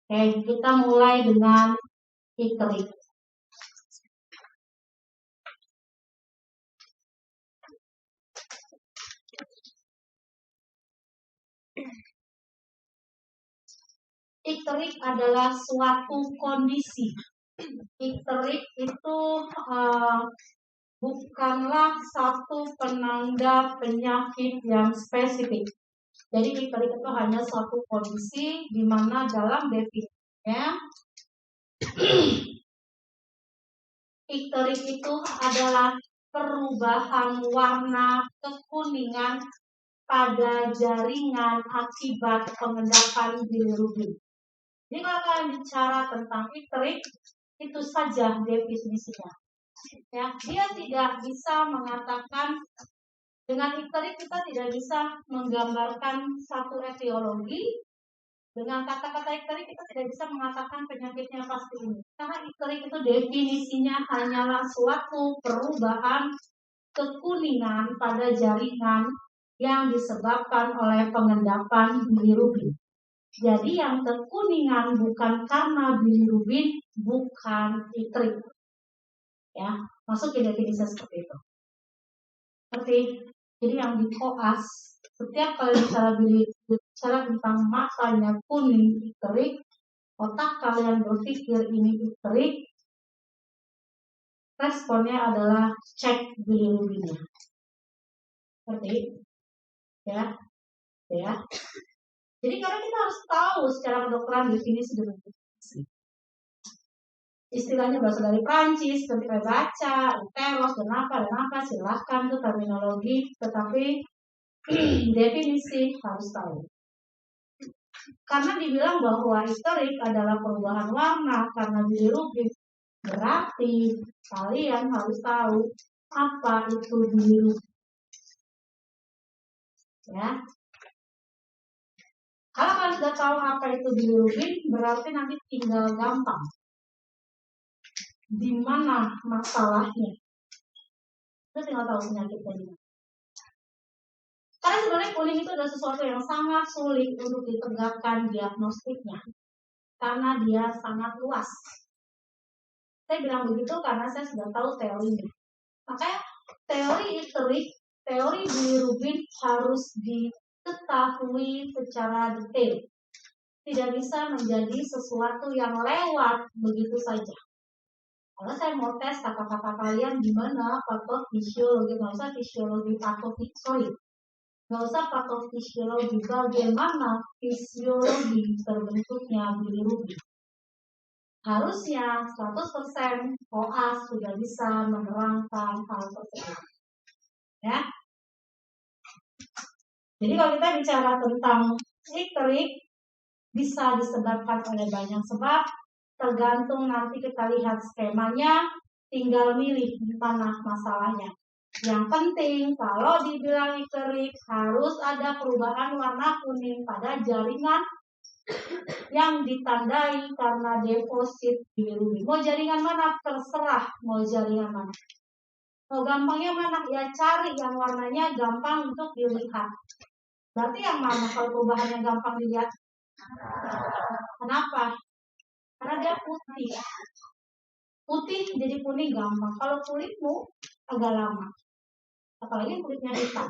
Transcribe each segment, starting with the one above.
Oke, kita mulai dengan iterik. Iterik adalah suatu kondisi. Iterik itu bukanlah satu penanda penyakit yang spesifik. Jadi iterik itu hanya suatu kondisi di mana dalam definisinya iterik itu adalah perubahan warna kekuningan pada jaringan akibat pengendapan bilirubin. Jadi kalau kalian bicara tentang iterik, itu saja definisinya. Ya, dia tidak bisa mengatakan dengan iterik kita tidak bisa menggambarkan satu etiologi. Dengan kata-kata iterik kita tidak bisa mengatakan penyakitnya pasti ini. Karena iterik itu definisinya hanyalah suatu perubahan kekuningan pada jaringan yang disebabkan oleh pengendapan bilirubin. Jadi yang kekuningan bukan karena bilirubin, bukan iterik. Ya, masuk ke definisi seperti itu. Jadi yang di koas, setiap kali bicara tentang matanya kuning iterik, otak kalian berpikir ini iterik, responnya adalah cek bilirubinnya. Seperti ya. Jadi karena kita harus tahu secara kedokteran definisi demi definisi. Istilahnya berasal dari Prancis, ketika baca, uteros, dan apa, silahkan itu terminologi, tetapi definisi harus tahu. Karena dibilang bahwa iterik adalah perubahan warna karena bilirubin, berarti kalian harus tahu apa itu bilirubin. Ya. Kalau kalian sudah tahu apa itu bilirubin, berarti nanti tinggal gampang. Di mana masalahnya? Kita tinggal tahu penyakitnya. Karena sebenarnya kuning itu adalah sesuatu yang sangat sulit untuk ditegakkan diagnostiknya. Karena dia sangat luas. Saya bilang begitu karena saya sudah tahu teorinya. Makanya teori iterik, teori bilirubin harus diketahui secara detail. Tidak bisa menjadi sesuatu yang lewat begitu saja. Kalau saya mau tes kata-kata kalian gimana patofisiologi, nggak usah fisiologi nggak usah patofisiologi, bagaimana fisiologi terbentuknya bilirubin. Harusnya 100% koas sudah bisa menerangkan hal tersebut. Ya. Jadi kalau kita bicara tentang iterik, bisa disebabkan oleh banyak sebab. Tergantung nanti kita lihat skemanya, tinggal milih di mana masalahnya. Yang penting kalau dibilang iterik harus ada perubahan warna kuning pada jaringan yang ditandai karena deposit bilirubin. Mau jaringan mana? Terserah mau jaringan mana. Mau gampangnya mana? Ya cari yang warnanya gampang untuk dilihat. Berarti yang mana kalau perubahannya gampang dilihat? Kenapa? Karena dia putih. Putih jadi kuning gampang. Kalau kulitmu agak lama. Apalagi kulitnya hitam.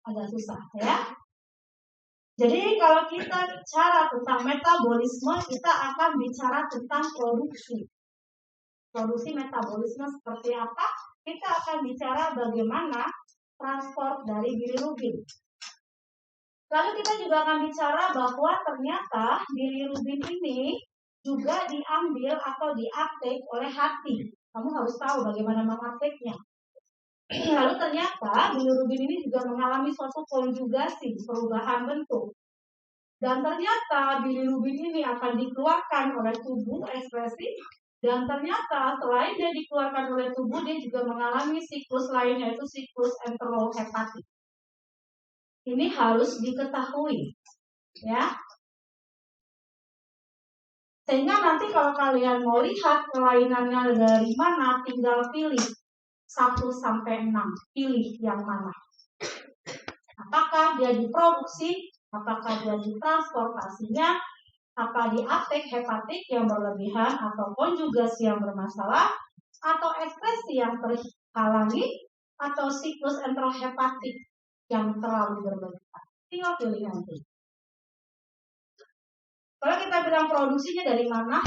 Agak susah ya. Jadi kalau kita bicara tentang metabolisme, kita akan bicara tentang produksi. Produksi metabolisme seperti apa? Kita akan bicara bagaimana transport dari bilirubin. Lalu kita juga akan bicara bahwa ternyata bilirubin ini juga diambil atau diuptake oleh hati. Kamu harus tahu bagaimana menguptake-nya. Lalu ternyata bilirubin ini juga mengalami suatu konjugasi, perubahan bentuk. Dan ternyata bilirubin ini akan dikeluarkan oleh tubuh ekspresi. Dan ternyata selain dia dikeluarkan oleh tubuh, dia juga mengalami siklus lain, yaitu siklus enterohepatik. Ini harus diketahui. Ya. Sehingga nanti kalau kalian mau lihat kelainannya dari mana, tinggal pilih 1 sampai 6. Pilih yang mana. Apakah dia diproduksi, apakah dia ditransportasinya, Apa di aptek hepatik yang berlebihan atau konjugasi yang bermasalah atau ekspresi yang terhalangi atau siklus enterohepatik yang terlalu berlebihan. Tinggal pilih nanti. Kalau kita bilang produksinya dari mana?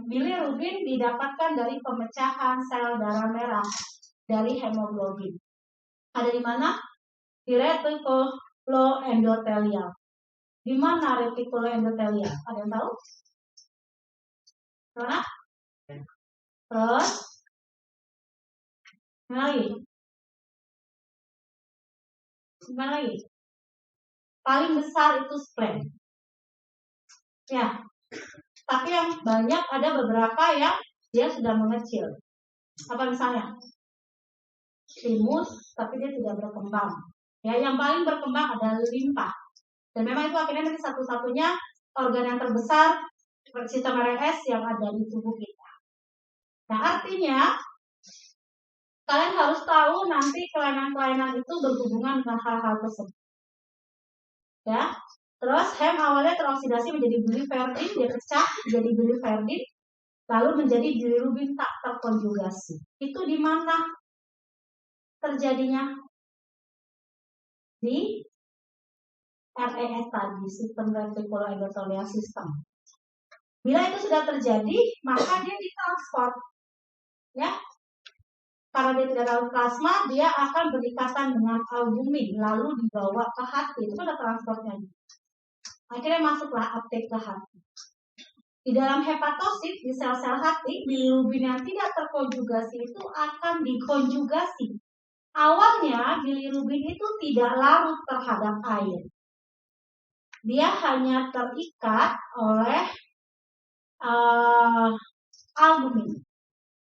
Bilirubin didapatkan dari pemecahan sel darah merah dari hemoglobin. Ada di mana? Di retikuloendotelial. Di mana retikuloendotelial? Ada yang tahu? Mana? Terus? Mana lagi? Mana lagi? Paling besar itu spleen. Ya. Tapi yang banyak ada beberapa yang dia sudah mengecil. Apa misalnya? Timus, tapi dia tidak berkembang. Ya, yang paling berkembang adalah limpa. Dan memang itu akhirnya nanti satu-satunya organ yang terbesar sistem RS yang ada di tubuh kita. Nah, artinya kalian harus tahu nanti kelainan-kelainan itu berhubungan dengan hal-hal tersebut. Ya. Terus hem awalnya teroksidasi menjadi biliverdin, dia pecah menjadi biliverdin, lalu menjadi bilirubin tak terkonjugasi. Itu di mana terjadinya? Di RES tadi, sistem retikuloendotelial system. Bila itu sudah terjadi, maka dia ditransport. Ya. Karena dia tidak larut plasma, dia akan berikatan dengan albumin, lalu dibawa ke hati. Itu ada transportnya. Akhirnya masuklah aptek ke hati. Di dalam hepatosit, di sel-sel hati, bilirubin yang tidak terkonjugasi itu akan dikonjugasi. Awalnya, bilirubin itu tidak larut terhadap air. Dia hanya terikat oleh albumin.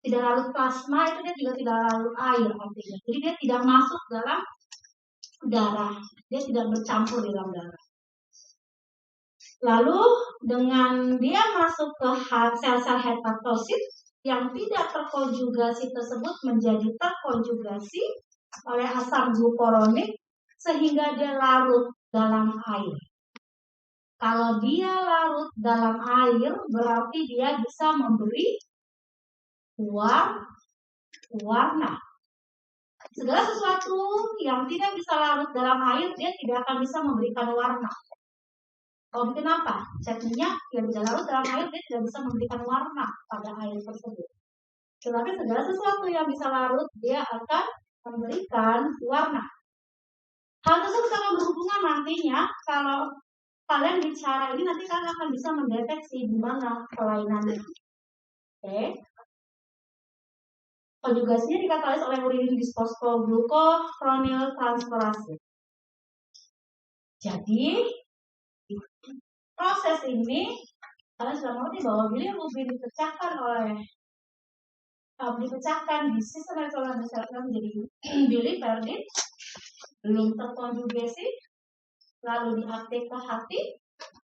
Tidak larut plasma, itu dia juga tidak larut air artinya. Jadi dia tidak masuk dalam darah. Dia tidak bercampur di dalam darah. Lalu dengan dia masuk ke sel-sel hepatosit yang tidak terkonjugasi tersebut menjadi terkonjugasi oleh asam glukuronik sehingga dia larut dalam air. Kalau dia larut dalam air berarti dia bisa memberi warna. Segala sesuatu yang tidak bisa larut dalam air dia tidak akan bisa memberikan warna. Kalau bikin apa? Cat minyak yang tidak larut dalam air dia tidak bisa memberikan warna pada air tersebut. Tetapi segala sesuatu yang bisa larut dia akan memberikan warna. Hal tersebut akan berhubungan nantinya kalau kalian bicara ini nanti kalian akan bisa mendeteksi di mana kelainannya. Oke. Konjugasinya dikatalis oleh urin bisfosfoglucoronil transferase. Jadi proses ini kalian sudah mengerti bahwa bilirubin dipecahkan di sistem retikuloendotelial menjadi biliverdin, belum terkonjugasi, lalu diaptek ke hati,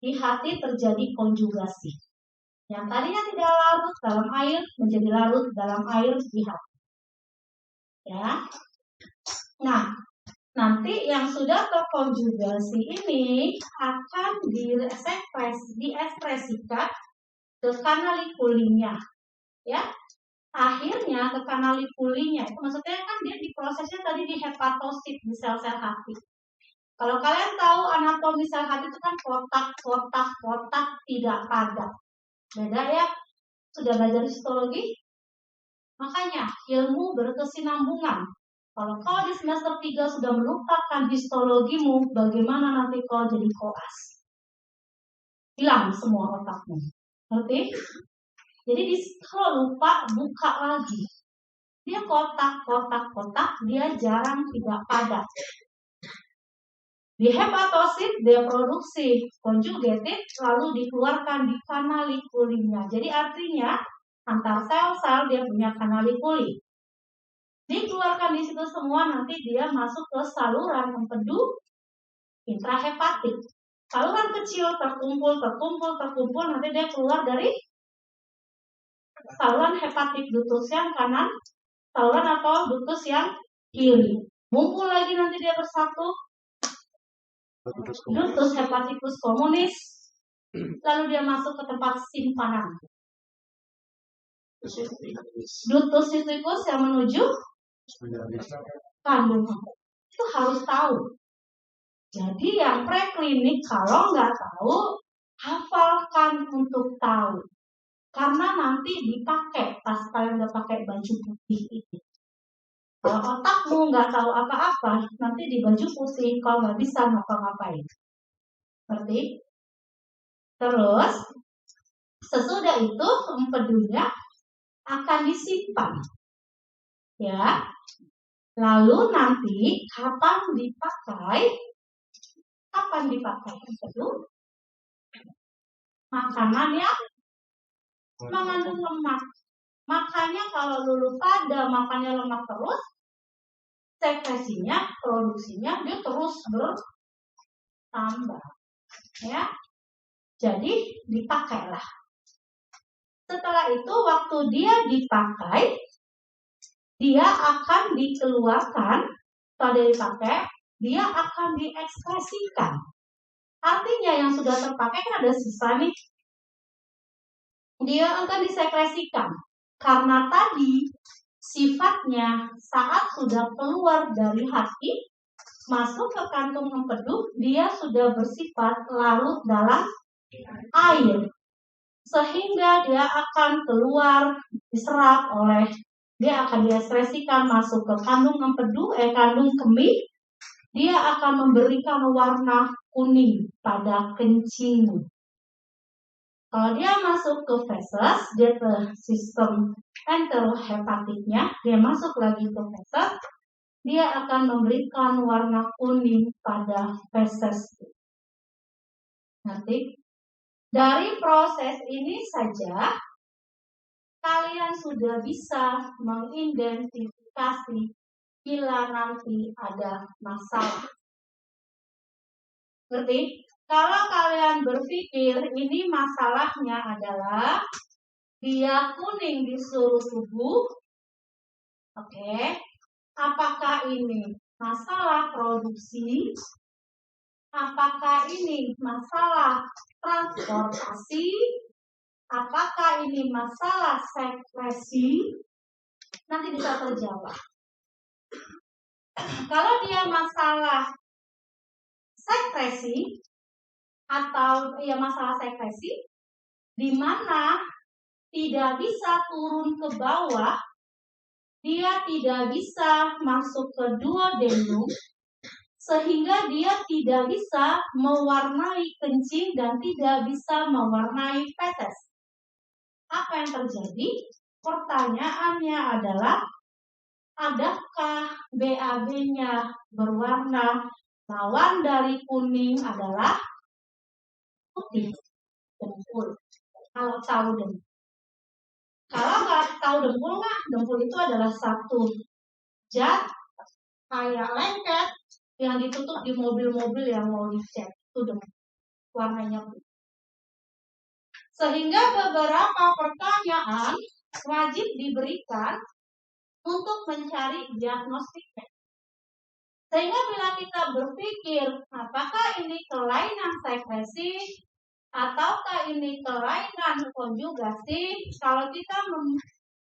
di hati terjadi konjugasi. Yang tadinya tidak larut dalam air menjadi larut dalam air di hati. Ya. Nah, nanti yang sudah terkonjugasi ini akan diekspresikan ke kanalikulinnya. Ya. Akhirnya ke kanalikulinnya, itu maksudnya kan dia diprosesnya tadi di hepatosit, di sel-sel hati. Kalau kalian tahu anatomi sel hati itu kan kotak tidak padat. Beda ya? Sudah belajar histologi? Makanya ilmu berkesinambungan. Kalau kau di semester 3 sudah melupakan histologimu, bagaimana nanti kau jadi koas? Hilang semua otakmu. Ngerti? Jadi kalau lupa, buka lagi. Dia kotak, dia jarang tidak padat. Di hepatosit dia produksi conjugated lalu dikeluarkan di kanalikulinnya. Jadi artinya antar sel-sel dia punya kanalikuli. Dikeluarkan di situ semua, nanti dia masuk ke saluran empedu intrahepatik. Saluran kecil terkumpul, nanti dia keluar dari saluran hepatik ductus yang kanan, saluran atau ductus yang kiri. Ngumpul lagi nanti dia bersatu ductus hepaticus communis, lalu dia masuk ke tempat simpanan. Ductus cysticus yang menuju kandung itu harus tahu. Jadi yang preklinik kalau nggak tahu, hafalkan untuk tahu. Karena nanti dipakai pas kalian udah pakai baju putih itu. Kalau otakmu nggak tahu apa-apa, nanti di baju putih kau nggak bisa ngapa-ngapain. Ngerti? Terus sesudah itu empedunya akan disimpan. Ya. Lalu nanti kapan dipakai? Kapan dipakai empedu? Makanan yang mengandung lemak. Makanya kalau dulu pada makannya lemak terus, sekresinya, produksinya dia terus bertambah. Ya. Jadi dipakailah. Setelah itu waktu dia dipakai, dia akan dikeluarkan. Pada dipakai, dia akan diekspresikan. Artinya yang sudah terpakai kan ada sisa nih. Dia akan disekresikan. Karena tadi sifatnya saat sudah keluar dari hati, masuk ke kantung empedu, dia sudah bersifat larut dalam air. Sehingga dia akan keluar, diserap oleh, dia akan diekspresikan masuk ke kandung empedu, kandung kemih. Dia akan memberikan warna kuning pada kencing. Kalau dia masuk ke feses, dia ke sistem enterohepatiknya, dia masuk lagi ke feses, dia akan memberikan warna kuning pada feses. Nanti dari proses ini saja kalian sudah bisa mengidentifikasi bila nanti ada masalah. Ngerti? Kalau kalian berpikir ini masalahnya adalah dia kuning di seluruh tubuh, oke? Apakah ini masalah produksi? Apakah ini masalah transportasi? Apakah ini masalah sekresi? Nanti bisa terjawab. Kalau dia masalah sekresi atau ya masalah sekresi, di mana tidak bisa turun ke bawah, dia tidak bisa masuk ke duodenum, sehingga dia tidak bisa mewarnai kencing dan tidak bisa mewarnai feses. Apa yang terjadi? Pertanyaannya adalah, adakah BAB-nya berwarna lawan dari kuning adalah putih, dempul. Kalau tahu dempul. Kalau nggak tahu dempul mah, dempul itu adalah satu zat kayak lengket yang ditutup di mobil-mobil yang mau dicek. Itu dempul. Warnanya putih. Sehingga beberapa pertanyaan wajib diberikan untuk mencari diagnostiknya. Sehingga bila kita berpikir apakah ini kelainan sekresi ataukah ini kelainan konjugasi, kalau kita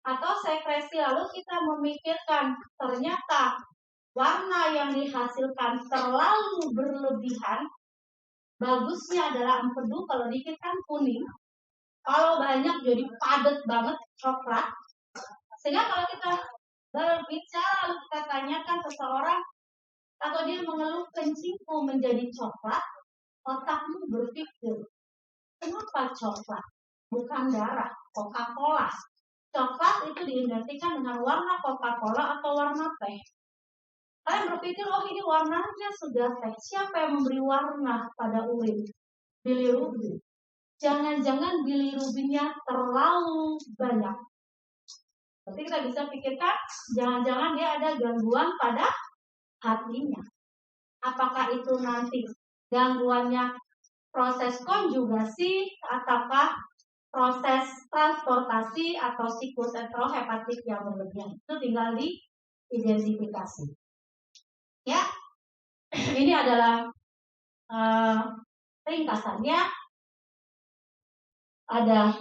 atau sekresi lalu kita memikirkan ternyata warna yang dihasilkan terlalu berlebihan, bagusnya adalah empedu kalau dikit kan kuning, kalau banyak jadi padat banget coklat. Sehingga kalau kita berbicara lalu kita tanyakan seseorang atau dia mengeluh kencingku menjadi coklat, otakmu berpikir, kenapa coklat? Bukan darah, Coca-Cola. Coklat itu diidentikan dengan warna Coca-Cola atau warna teh. Kalian berpikir, oh ini warnanya sudah teh. Siapa yang memberi warna pada urin? Bilirubin. Jangan-jangan bilirubinnya terlalu banyak. Berarti kita bisa pikirkan, jangan-jangan dia ada gangguan pada hatinya. Apakah itu nanti gangguannya proses konjugasi ataukah proses transportasi atau siklus enterohepatik yang berlebihan? Itu tinggal diidentifikasi. Ya, ini adalah ringkasannya. ada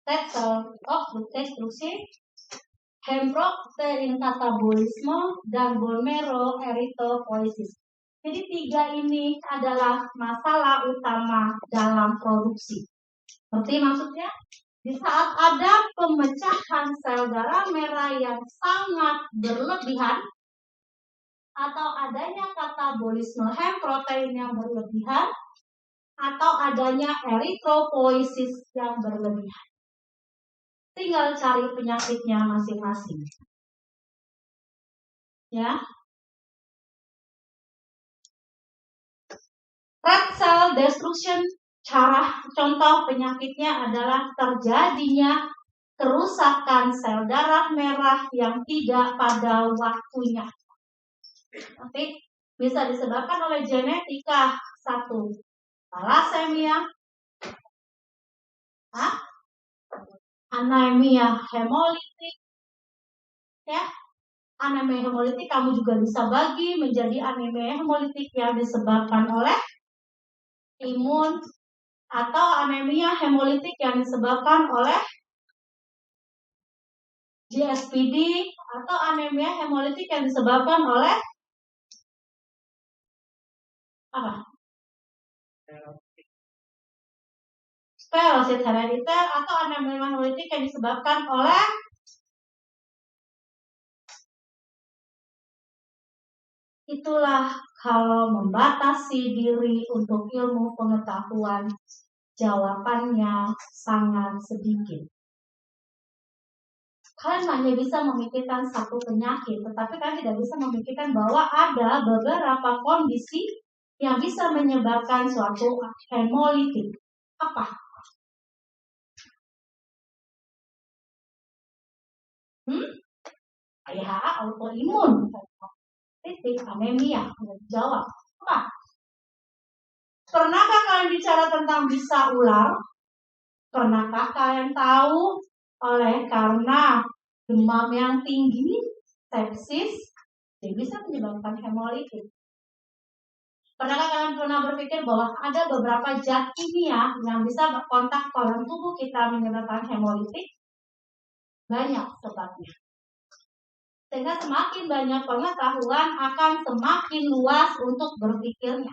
red cell obstruksi, hemprotein katabolisme, dan bone marrow erythropoiesis. Jadi 3 ini adalah masalah utama dalam produksi. Seperti maksudnya, di saat ada pemecahan sel darah merah yang sangat berlebihan, atau adanya katabolisme hemprotein yang berlebihan, atau adanya erythropoiesis yang berlebihan. Tinggal cari penyakitnya masing-masing. Ya. Red cell destruction, contoh penyakitnya adalah terjadinya kerusakan sel darah merah yang tidak pada waktunya. Oke, bisa disebabkan oleh genetika. 1. Thalassemia, anemia hemolitik, ya. Anemia hemolitik kamu juga bisa bagi menjadi anemia hemolitik yang disebabkan oleh imun, atau anemia hemolitik yang disebabkan oleh GSPD, atau anemia hemolitik yang disebabkan oleh apa? Sklerosis herediter, atau anemia hemolitik yang disebabkan oleh itulah kalau membatasi diri untuk ilmu pengetahuan, jawabannya sangat sedikit. Kalian hanya bisa memikirkan satu penyakit, tetapi kalian tidak bisa memikirkan bahwa ada beberapa kondisi yang bisa menyebabkan suatu hemolitik. Apa? IHA autoimun, anemia. Jawab. Apa? Pernahkah kalian bicara tentang bisa ular? Pernahkah kalian tahu oleh karena demam yang tinggi, sepsis, dia bisa menyebabkan hemolitik? Pernahkah kalian pernah berpikir bahwa ada beberapa zat kimia yang bisa berkontak dalam tubuh kita menyebabkan hemolitik? Banyak sebabnya. Sehingga semakin banyak pengetahuan akan semakin luas untuk berpikirnya.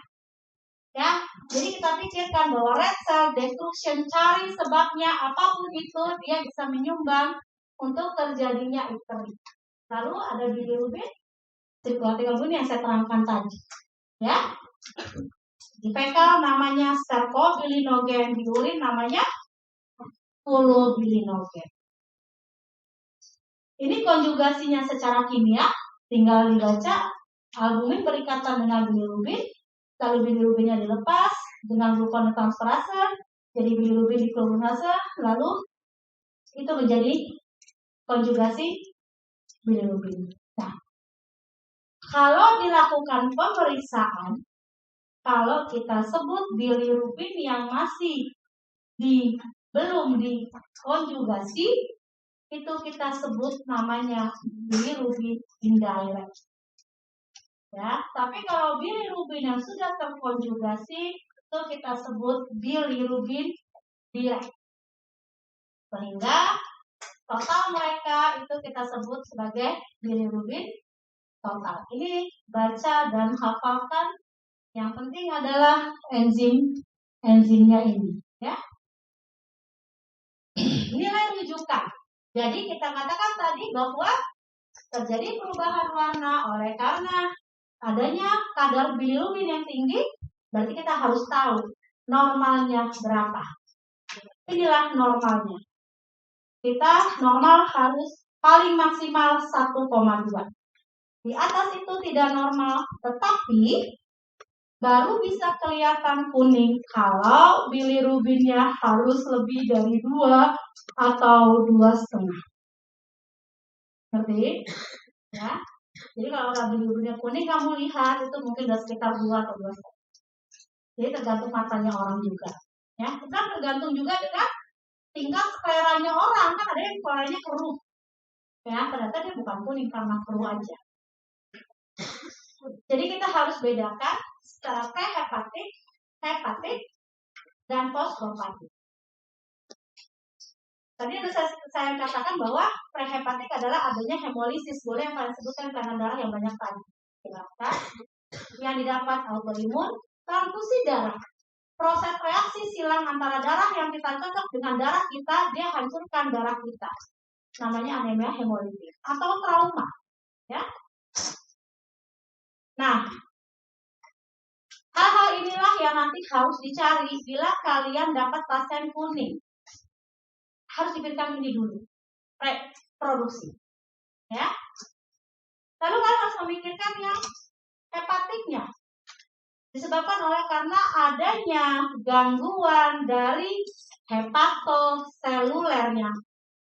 Ya, jadi kita pikirkan bahwa red cell destruction, cari sebabnya apapun itu, dia bisa menyumbang untuk terjadinya ikteri. Lalu ada bilirubin, sirkulatif yang saya terangkan tadi. Ya, di fekal namanya stercobilinogen, di urin namanya pulmobilinogen. Ini konjugasinya secara kimia, tinggal dibaca. Albumin berikatan dengan bilirubin, lalu bilirubinnya dilepas dengan gluconeotransferase, jadi bilirubin diklorinase, lalu itu menjadi konjugasi bilirubin. Nah, kalau dilakukan pemeriksaan, kalau kita sebut bilirubin yang masih belum dikonjugasi, itu kita sebut namanya bilirubin indirect. Ya, tapi kalau bilirubin yang sudah terkonjugasi itu kita sebut bilirubin direct. Sehingga total mereka itu kita sebut sebagai bilirubin total. Ini baca dan hafalkan. Yang penting adalah enzimnya ini, ya. Nilai rujukan. Jadi kita katakan tadi bahwa terjadi perubahan warna oleh karena adanya kadar bilirubin yang tinggi, berarti kita harus tahu normalnya berapa. Inilah normalnya. Kita normal harus paling maksimal 1,2. Di atas itu tidak normal, tetapi baru bisa kelihatan kuning kalau bilirubinnya harus lebih dari 2 atau 2,5. Ngerti? Ya. Jadi kalau bilirubinnya kuning, kamu lihat itu mungkin sudah sekitar 2 atau 2,5. Jadi tergantung matanya orang juga. Ya, kan tergantung juga dengan tingkat skleranya orang. Kan ada yang skleranya keruh. Ya, ternyata dia bukan kuning karena keruh aja. Jadi kita harus bedakan secara prehepatik, hepatik, dan posthepatik. Tadi ada saya katakan bahwa prehepatik adalah adanya hemolisis, boleh yang kalian sebutkan kelainan darah yang banyak tadi. Kenapa? Yang didapat autoimun, transfusi darah. Proses reaksi silang antara darah yang kita cocok dengan darah kita, dia hancurkan darah kita. Namanya anemia hemolitik atau trauma, ya. Nah, hal-hal inilah yang nanti harus dicari bila kalian dapat pasien kuning. Harus diberikan ini dulu, produksi, ya. Lalu kalian harus memikirkan yang hepatiknya. Disebabkan oleh karena adanya gangguan dari hepatoselulernya,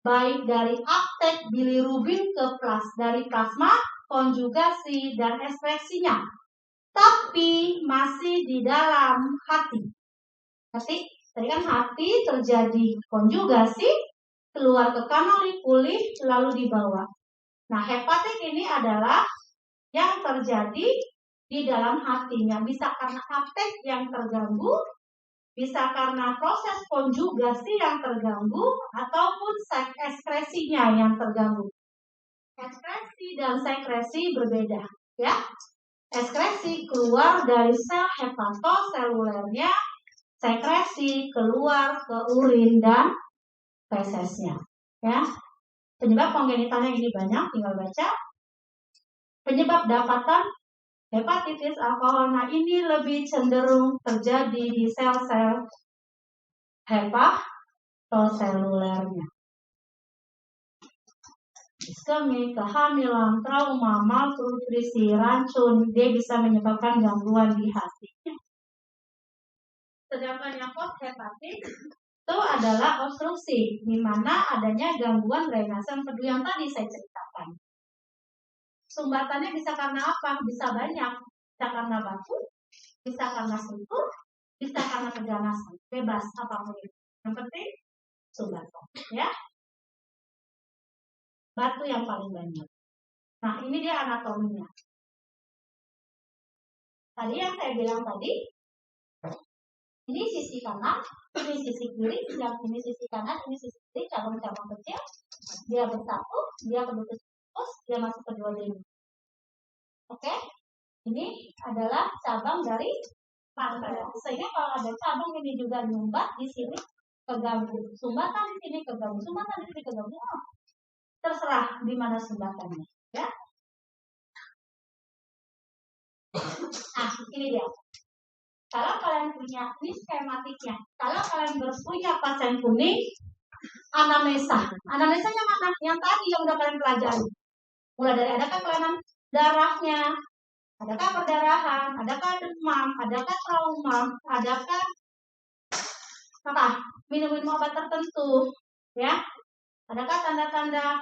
baik dari uptake bilirubin ke dari plasma, konjugasi dan ekspresinya, tapi masih di dalam hati. Tadi kan hati terjadi konjugasi, keluar ke kanali pulih, lalu dibawa. Nah, hepatik ini adalah yang terjadi di dalam hatinya. Bisa karena uptake yang terganggu, bisa karena proses konjugasi yang terganggu, ataupun ekskresinya yang terganggu. Ekskresi dan sekresi berbeda, ya. Ekskresi keluar dari sel hepatoselulernya, sekresi keluar ke urin dan fesesnya, ya. Penyebab kongenitalnya ini banyak, tinggal baca. Penyebab dapatan hepatitis alkohol, nah ini lebih cenderung terjadi di sel-sel hepatoselulernya. Iskemi, kehamilan, trauma, malnutrisi, racun, dia bisa menyebabkan gangguan di hatinya. Sedangkan yang hepatik itu adalah obstruksi, di mana adanya gangguan drainase empedu yang tadi saya ceritakan. Sumbatannya bisa karena apa? Bisa banyak. Bisa karena batu, bisa karena struktur, bisa karena keganasan. Bebas apapun itu. Yang penting sumbatan, ya. Batu yang paling banyak. Nah, ini dia anatominya. Tadi yang saya bilang tadi, ini sisi kanan, ini sisi kiri, ini sisi kanan, ini sisi kiri, cabang-cabang kecil. Dia bersatu, dia berbentuk terus, dia masuk ke dua dini. Oke? Ini adalah cabang dari pankreas. Sehingga kalau ada cabang ini juga nyumbat di sini keganggu, sumbatan di sini keganggu, sumbatan di sini keganggu. Terserah di mana sumbatannya, ya. Nah, ini dia. Kalau kalian punya, ini skematiknya. Kalau kalian punya pasien kuning, anamnesa. Anamnesanya mana? Yang tadi yang udah kalian pelajari. Mulai dari adakah kelainan darahnya, adakah perdarahan, adakah demam, adakah trauma, adakah apa? Minum-minum obat tertentu, ya. Adakah tanda-tanda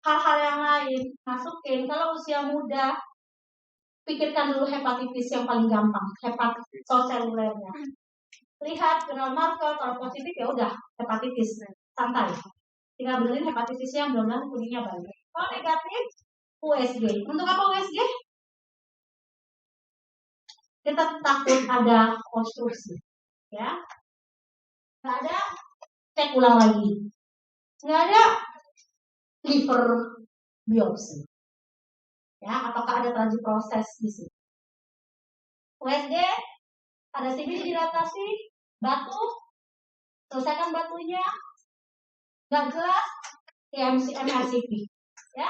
hal-hal yang lain? Masukin. Kalau usia muda, pikirkan dulu hepatitis yang paling gampang, hepatoselulernya. Lihat kenal marker, kalau positif ya udah hepatitis, santai. Tinggal benerin hepatitisnya, mudah-mudahan kuningnya balik. Kalau negatif, USG. Untuk apa USG? Kita takut ada obstruksi, ya. Nggak ada, cek ulang lagi. Nggak ada liver biopsi. Ya, apakah ada transit proses di sini? USG, ada CBC dilatasi, batu, selesaikan batunya, nggak jelas, MRCP, ya.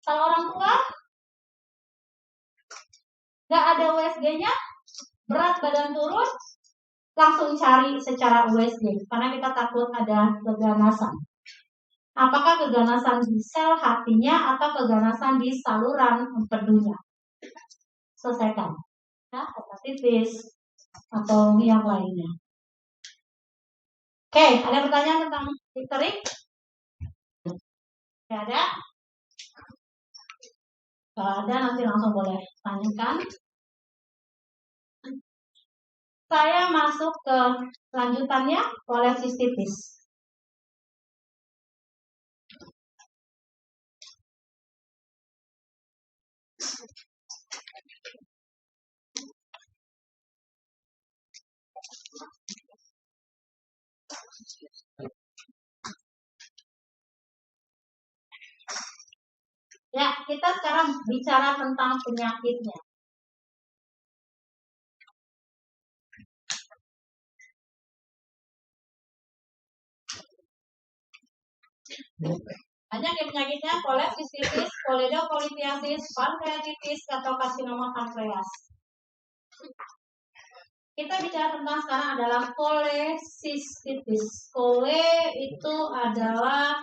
Kalau orang tua, nggak ada USG-nya, berat badan turun, langsung cari secara USG, karena kita takut ada keganasan. Apakah keganasan di sel hatinya atau keganasan di saluran empedunya? Selesaikan, ya, hepatitis atau yang lainnya. Oke, ada pertanyaan tentang difterik? Ya, ada? Kalau ada nanti langsung boleh tanyakan. Saya masuk ke lanjutannya, kolesistitis. Ya, kita sekarang bicara tentang penyakitnya. Banyak ya penyakitnya: kolesistitis, koledokolitiasis, pankreatitis, atau karsinoma pankreas. Kita bicara tentang sekarang adalah kolesistitis. Kole itu adalah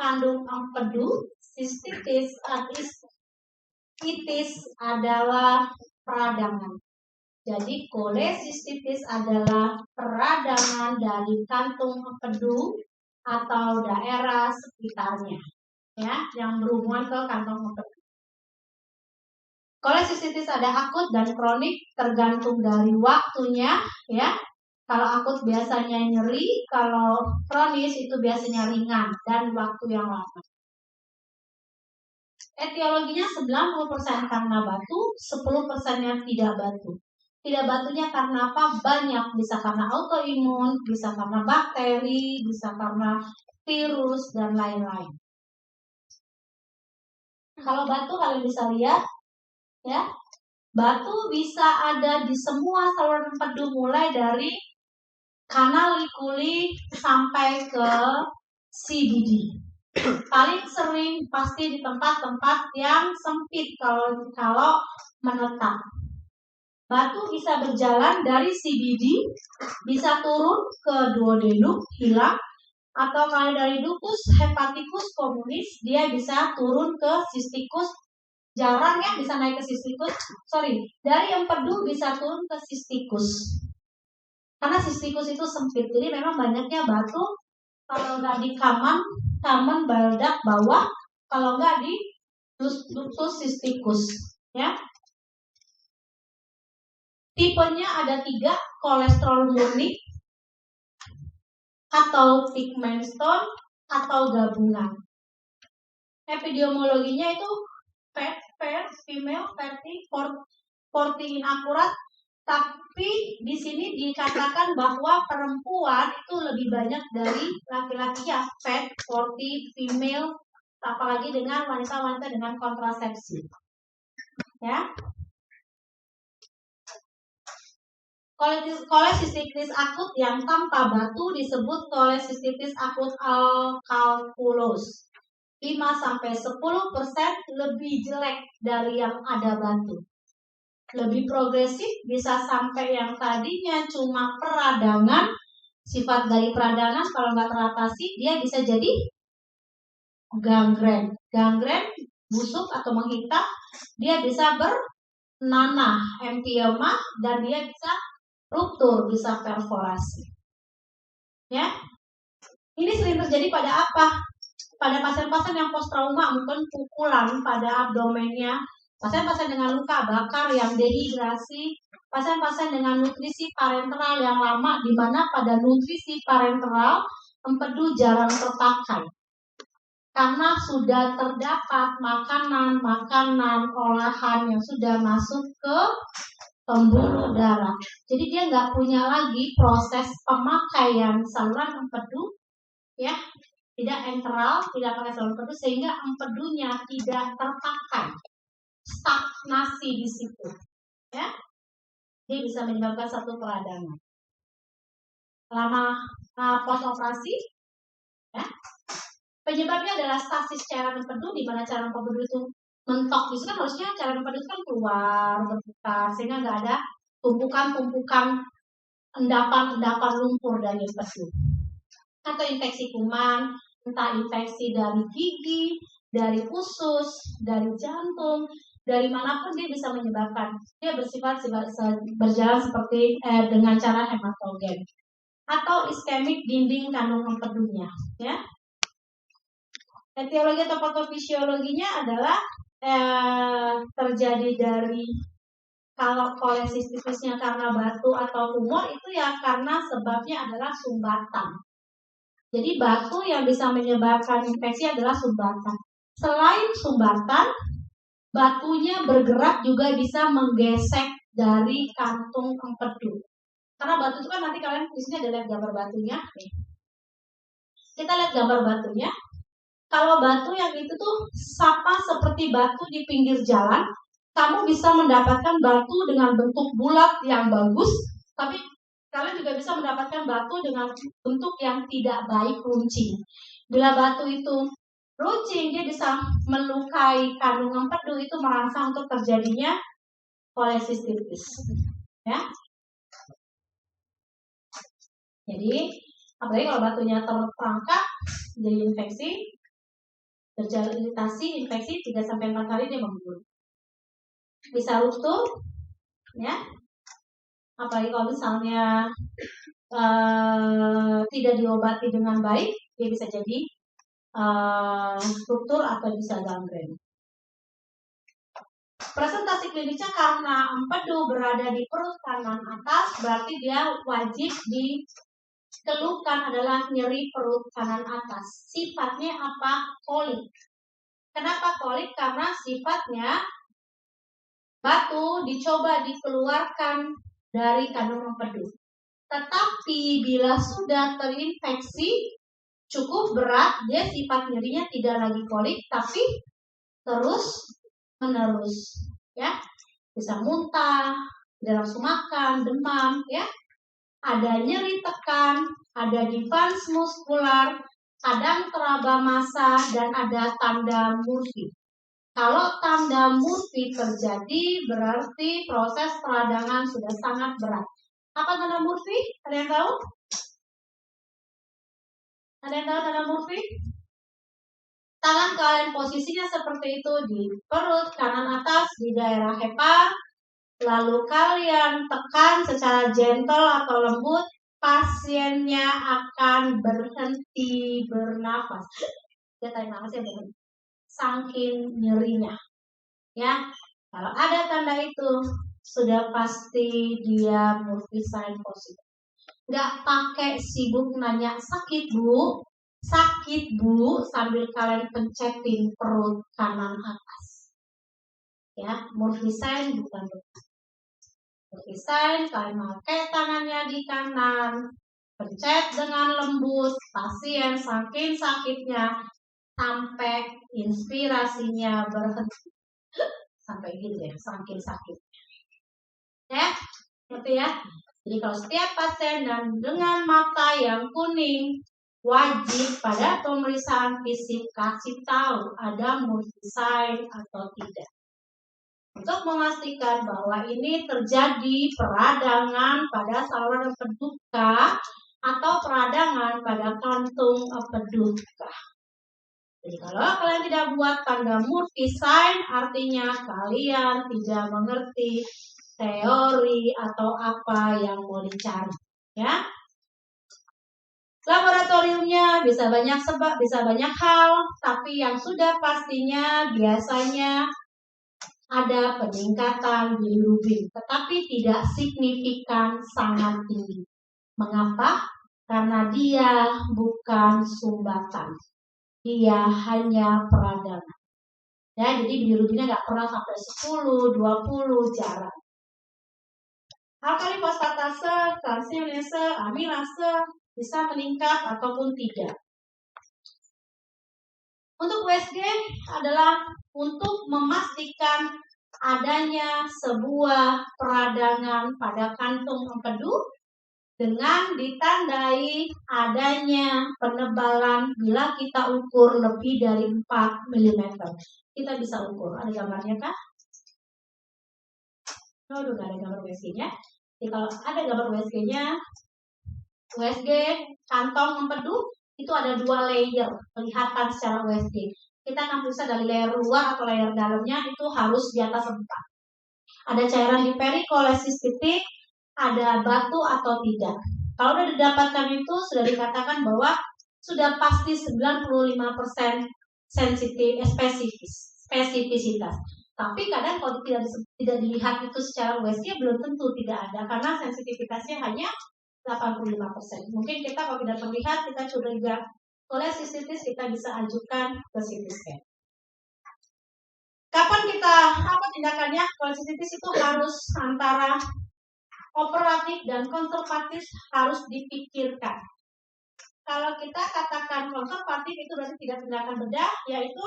kandung empedu, sistitis itis adalah peradangan. Jadi kolesistitis adalah peradangan dari kantung empedu atau daerah sekitarnya, ya, yang berhubungan ke kantong empedu. Kolesistitis ada akut dan kronik tergantung dari waktunya, ya. Kalau akut biasanya nyeri, kalau kronis itu biasanya ringan dan waktu yang lama. Etiologinya 90% karena batu, 10%-nya tidak batu. Tidak batunya karena apa? Banyak, bisa karena autoimun, bisa karena bakteri, bisa karena virus, dan lain-lain. Kalau batu kalian bisa lihat, ya, batu bisa ada di semua saluran empedu mulai dari kanal likuli sampai ke CBD. Paling sering pasti di tempat-tempat yang sempit kalau menetap. Batu bisa berjalan dari CBD, bisa turun ke duodenum, hilang, atau kalau dari ductus hepaticus communis, dia bisa turun ke cysticus. Jarang ya bisa naik ke cysticus. Dari empedu bisa turun ke cysticus. Karena cysticus itu sempit, jadi memang banyaknya batu kalau nggak di kamen baldak bawah, kalau nggak di ductus cysticus, ya. Tipenya ada 3, kolesterol murni, atau pigment stone, atau gabungan. Epidemiologinya itu female, 40 inakurat, tapi di sini dikatakan bahwa perempuan itu lebih banyak dari laki-laki, ya, 40 female, apalagi dengan wanita-wanita dengan kontrasepsi, ya. Kolesistitis akut yang tanpa batu disebut kolesistitis akut alkalkulus. 5-10% lebih jelek dari yang ada batu. Lebih progresif, bisa sampai yang tadinya cuma peradangan, sifat dari peradangan kalau nggak teratasi, dia bisa jadi gangren. Gangren, busuk atau menghitam, dia bisa bernanah, empiema, dan dia bisa ruptur, bisa perforasi. Ya, ini sering terjadi pada apa? Pada pasien-pasien yang post trauma, mungkin pukulan pada abdomennya, pasien-pasien dengan luka bakar yang dehidrasi, pasien-pasien dengan nutrisi parenteral yang lama, di mana pada nutrisi parenteral empedu jarang terpakai karena sudah terdapat makanan olahan yang sudah masuk ke pembuluh darah. Jadi dia nggak punya lagi proses pemakaian saluran empedu, ya, tidak enteral, tidak pakai saluran empedu, sehingga empedunya tidak terpakai, stagnasi di situ, ya. Dia bisa menyebabkan satu peradangan. Lama post operasi, ya. Penyebabnya adalah stasis cairan empedu, di mana cairan empedu itu mentok. Di kan harusnya cairan empedu kan keluar, berputar, sehingga nggak ada tumpukan-tumpukan endapan lumpur dari empedu. Atau infeksi kuman, entah infeksi dari gigi, dari usus, dari jantung, dari manapun dia bisa menyebabkan. Dia bersifat berjalan seperti dengan cara hematogen. Atau iskemik dinding kandung empedunya, ya. Etiologi atau patofisiologinya adalah terjadi dari, kalau kolesistitisnya karena batu atau tumor, itu ya karena sebabnya adalah sumbatan. Jadi batu yang bisa menyebabkan infeksi adalah sumbatan. Selain sumbatan, batunya bergerak juga bisa menggesek dari kantung empedu. Karena batu itu kan, nanti kalian di sini ada lihat gambar batunya. Kita lihat gambar batunya. Kalau batu yang itu tuh sama seperti batu di pinggir jalan, kamu bisa mendapatkan batu dengan bentuk bulat yang bagus, tapi kalian juga bisa mendapatkan batu dengan bentuk yang tidak baik, runcing. Bila batu itu runcing, dia bisa melukai kandungan empedu, itu merangsang untuk terjadinya kolesistitis. Ya. Jadi, apalagi kalau batunya terperangkap, jadi infeksi, terjadi iritasi, infeksi 3-4 kali dia membunuh. Bisa runtuh, ya. Apalagi kalau misalnya tidak diobati dengan baik, dia bisa jadi struktur atau bisa gangren. Presentasi klinisnya karena empedu berada di perut kanan atas, berarti dia wajib dikeluhkan adalah nyeri perut kanan atas. Sifatnya apa? Kolik. Kenapa kolik? Karena sifatnya batu dicoba dikeluarkan dari kandungan empedu. Tetapi bila sudah terinfeksi cukup berat, dia sifat nyerinya tidak lagi kolik, tapi terus menerus, ya. Bisa muntah, tidak langsung makan, demam, ya. Ada nyeri tekan, ada defense muskular, kadang teraba massa, dan ada tanda Murphy. Kalau tanda Murphy terjadi, berarti proses peradangan sudah sangat berat. Apa tanda Murphy? Ada yang tahu? Ada yang tahu tanda Murphy? Tangan kalian posisinya seperti itu di perut kanan atas di daerah hepar. Lalu kalian tekan secara gentle atau lembut, pasiennya akan berhenti bernafas. Dia tanya nafasnya berhenti. Saking nyerinya. Ya, kalau ada tanda itu, sudah pasti dia Murphy sign positif. Nggak pakai sibuk nanya sakit bu, sambil kalian pencetin perut kanan atas. Ya, Murphy sign bukan betul. Murphy sign, kalian pakai tangannya di kanan, pencet dengan lembut, pasien saking sakitnya sampai inspirasinya berhenti. Sampai gitu ya, saking sakitnya. Ya, ngerti ya? Jadi kalau setiap pasien dan dengan mata yang kuning, wajib pada pemeriksaan fisik kasih tahu ada Murphy sign atau tidak. Untuk memastikan bahwa ini terjadi peradangan pada saluran empeduka atau peradangan pada kantung empeduka. Jadi kalau kalian tidak buat tanda Murphy sign, artinya kalian tidak mengerti teori atau apa yang mau dicari, ya. Laboratoriumnya bisa banyak sebab, bisa banyak hal, tapi yang sudah pastinya biasanya ada peningkatan bilirubin, tetapi tidak signifikan sangat tinggi. Mengapa? Karena dia bukan sumbatan. Dia hanya peradangan. Ya, jadi bilirubinnya nggak pernah sampai 10, 20, jarang. Alkali fosfatase, transaminase, amilase bisa meningkat ataupun tidak. Untuk USG adalah untuk memastikan adanya sebuah peradangan pada kantung empedu dengan ditandai adanya penebalan bila kita ukur lebih dari 4 mm. Kita bisa ukur. Ada gambarnya kah? Oh, udah ada gambar USG-nya. Jadi kalau ada gambar USG-nya, USG kantong empedu itu ada 2 layer kelihatan secara USG. Kita akan periksa dari layer luar atau layer dalamnya itu harus di atas 4. Ada cairan di perikolesistitik, ada batu atau tidak. Kalau sudah didapatkan itu sudah dikatakan bahwa sudah pasti 95% spesifisitas. Tapi kadang kalau tidak dilihat itu secara USG belum tentu tidak ada karena sensitivitasnya hanya 85%. Mungkin kita kalau tidak terlihat kita curiga kolesistitis, kita bisa ajukan ke CT scan. Kapan kita apa tindakannya? Kolesistitis itu harus antara operatif dan konservatif, harus dipikirkan. Kalau kita katakan konservatif itu berarti tidak tindakan bedah, yaitu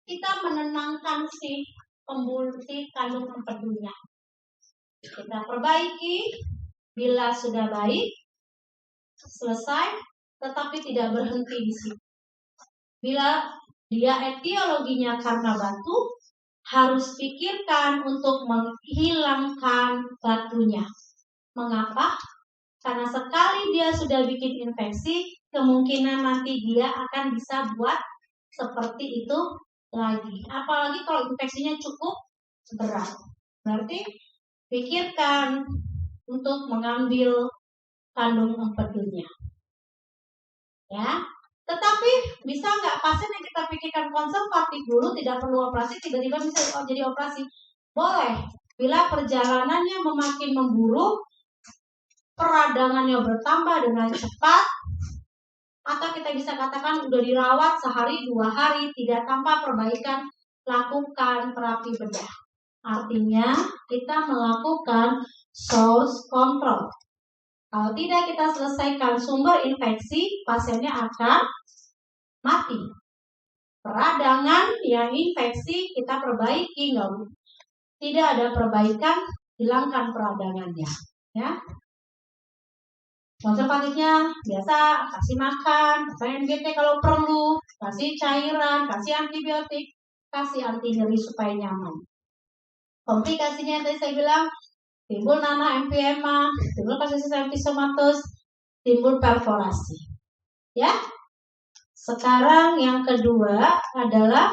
kita menenangkan si pembuluh si kandung empedunya. Kita perbaiki, bila sudah baik, selesai, tetapi tidak berhenti di situ. Bila dia etiologinya karena batu, harus pikirkan untuk menghilangkan batunya. Mengapa? Karena sekali dia sudah bikin infeksi, kemungkinan nanti dia akan bisa buat seperti itu lagi. Apalagi kalau infeksinya cukup berat. Berarti pikirkan untuk mengambil kandung empedunya. Ya. Tetapi bisa nggak pasien yang kita pikirkan konservatif dulu tidak perlu operasi, tiba-tiba bisa jadi operasi? Boleh. Bila perjalanannya makin memburuk, peradangannya bertambah dengan cepat, atau kita bisa katakan udah dirawat sehari 2 hari tidak tanpa perbaikan, lakukan terapi bedah. Artinya kita melakukan source control. Kalau tidak kita selesaikan sumber infeksi, pasiennya akan mati. Peradangan yang infeksi kita perbaiki, tidak ada perbaikan, hilangkan peradangannya. Ya. Konservatifnya biasa kasih makan, kasih NGT kalau perlu, kasih cairan, kasih antibiotik, kasih anti nyeri supaya nyaman. Komplikasinya tadi saya bilang timbul nanah emphysema, timbul kasus emphysematus, timbul perforasi. Ya. Sekarang yang kedua adalah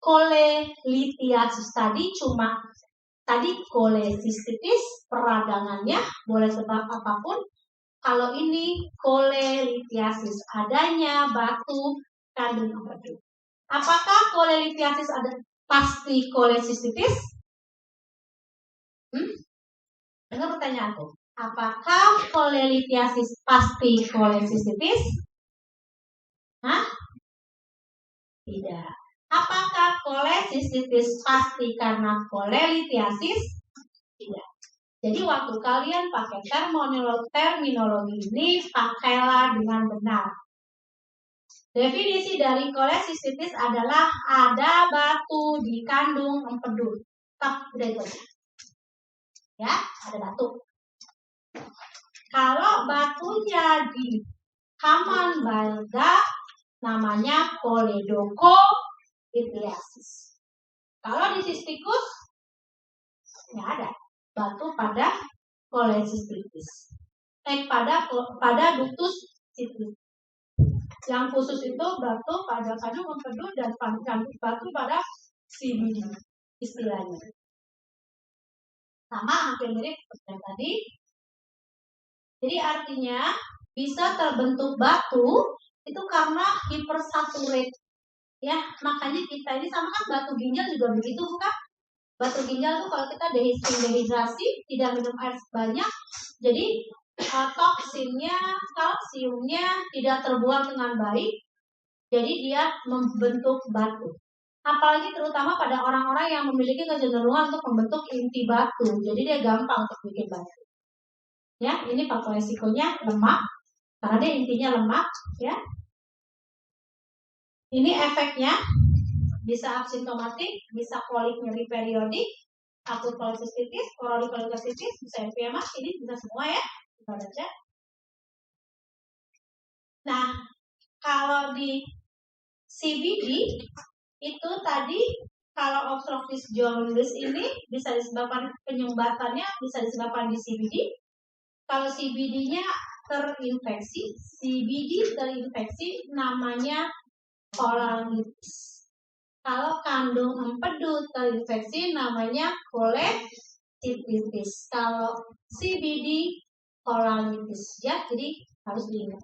kolelithiasis. Tadi kolesistitis, peradangannya boleh sebab apapun. Kalau ini kolelithiasis, adanya batu kandung empedu. Apakah kolelithiasis ada pasti kolesistitis? Dengar pertanyaanku. Apakah kolelithiasis pasti kolesistitis? Tidak. Apakah kolesistitis pasti karena kolelithiasis? Tidak. Jadi waktu kalian pakai terminologi ini, pakailah dengan benar. Definisi dari kolesistitis adalah ada batu di kandung empedu. Udah itu. Ya, ada batu. Kalau batunya di Haman balga, namanya koledocholithiasis. Kalau di sistikus, nggak ada batu pada kolesistitis. Pada ductus cystis. Yang khusus itu batu pada kandung empedu dan batu pada CBD istilahnya. Sama hampir mirip seperti tadi. Jadi artinya bisa terbentuk batu itu karena hipersaturate. Ya, makanya kita ini sama kan batu ginjal juga begitu bukan? Batu ginjal tuh kalau kita dehidrasi, tidak minum air banyak, jadi toksinnya, kalsiumnya tidak terbuang dengan baik, jadi dia membentuk batu. Apalagi terutama pada orang-orang yang memiliki kecenderungan untuk membentuk inti batu, jadi dia gampang untuk bikin batu. Ya, ini faktor resikonya lemak, karena dia intinya lemak, ya. Ini efeknya. Bisa asimptomatik, bisa kolik nyeri periodik, akut kolesistitis, korolikolitis, bisa emphysema, ini bisa semua ya, kita baca. Nah, kalau di CBD itu tadi kalau obstruktif jaundice ini bisa disebabkan penyumbatannya, bisa disebabkan di CBD. Kalau CBD-nya terinfeksi, namanya kolalitis. Kalau kandung empedu terinfeksi namanya kolesistitis. Kalau CBD kolalitis, ya, jadi harus diingat.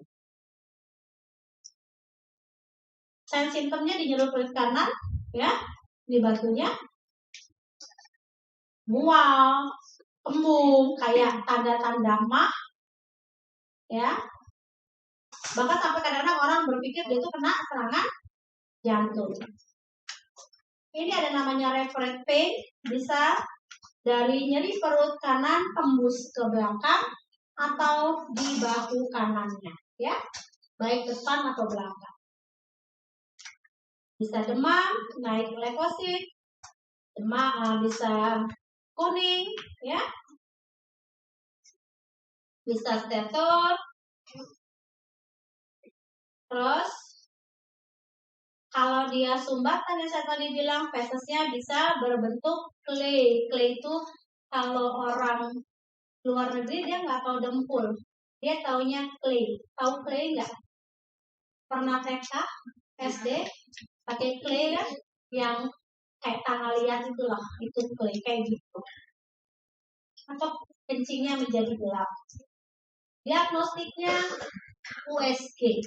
Sign simptomnya di jalur kulit kanan, ya, di batunya, mual, kembung, kayak tanda-tanda mah, ya. Bahkan sampai kadang-kadang orang berpikir dia itu kena serangan jantung. Ini ada namanya referred pain, bisa dari nyeri perut kanan tembus ke belakang atau di bahu kanannya. ya, baik depan atau belakang. Bisa demam, naik leukosit, demam bisa kuning, ya, bisa stator, terus kalau dia sumbatan yang saya tadi bilang, fesesnya bisa berbentuk clay. Clay itu kalau orang luar negeri dia nggak tahu dempul, dia taunya clay. Tahu clay nggak? Pernah TK, SD pakai clay kan? Yang kayak tanah liat itulah, itu clay kayak gitu. Atau kencingnya menjadi gelap. Diagnostiknya USG.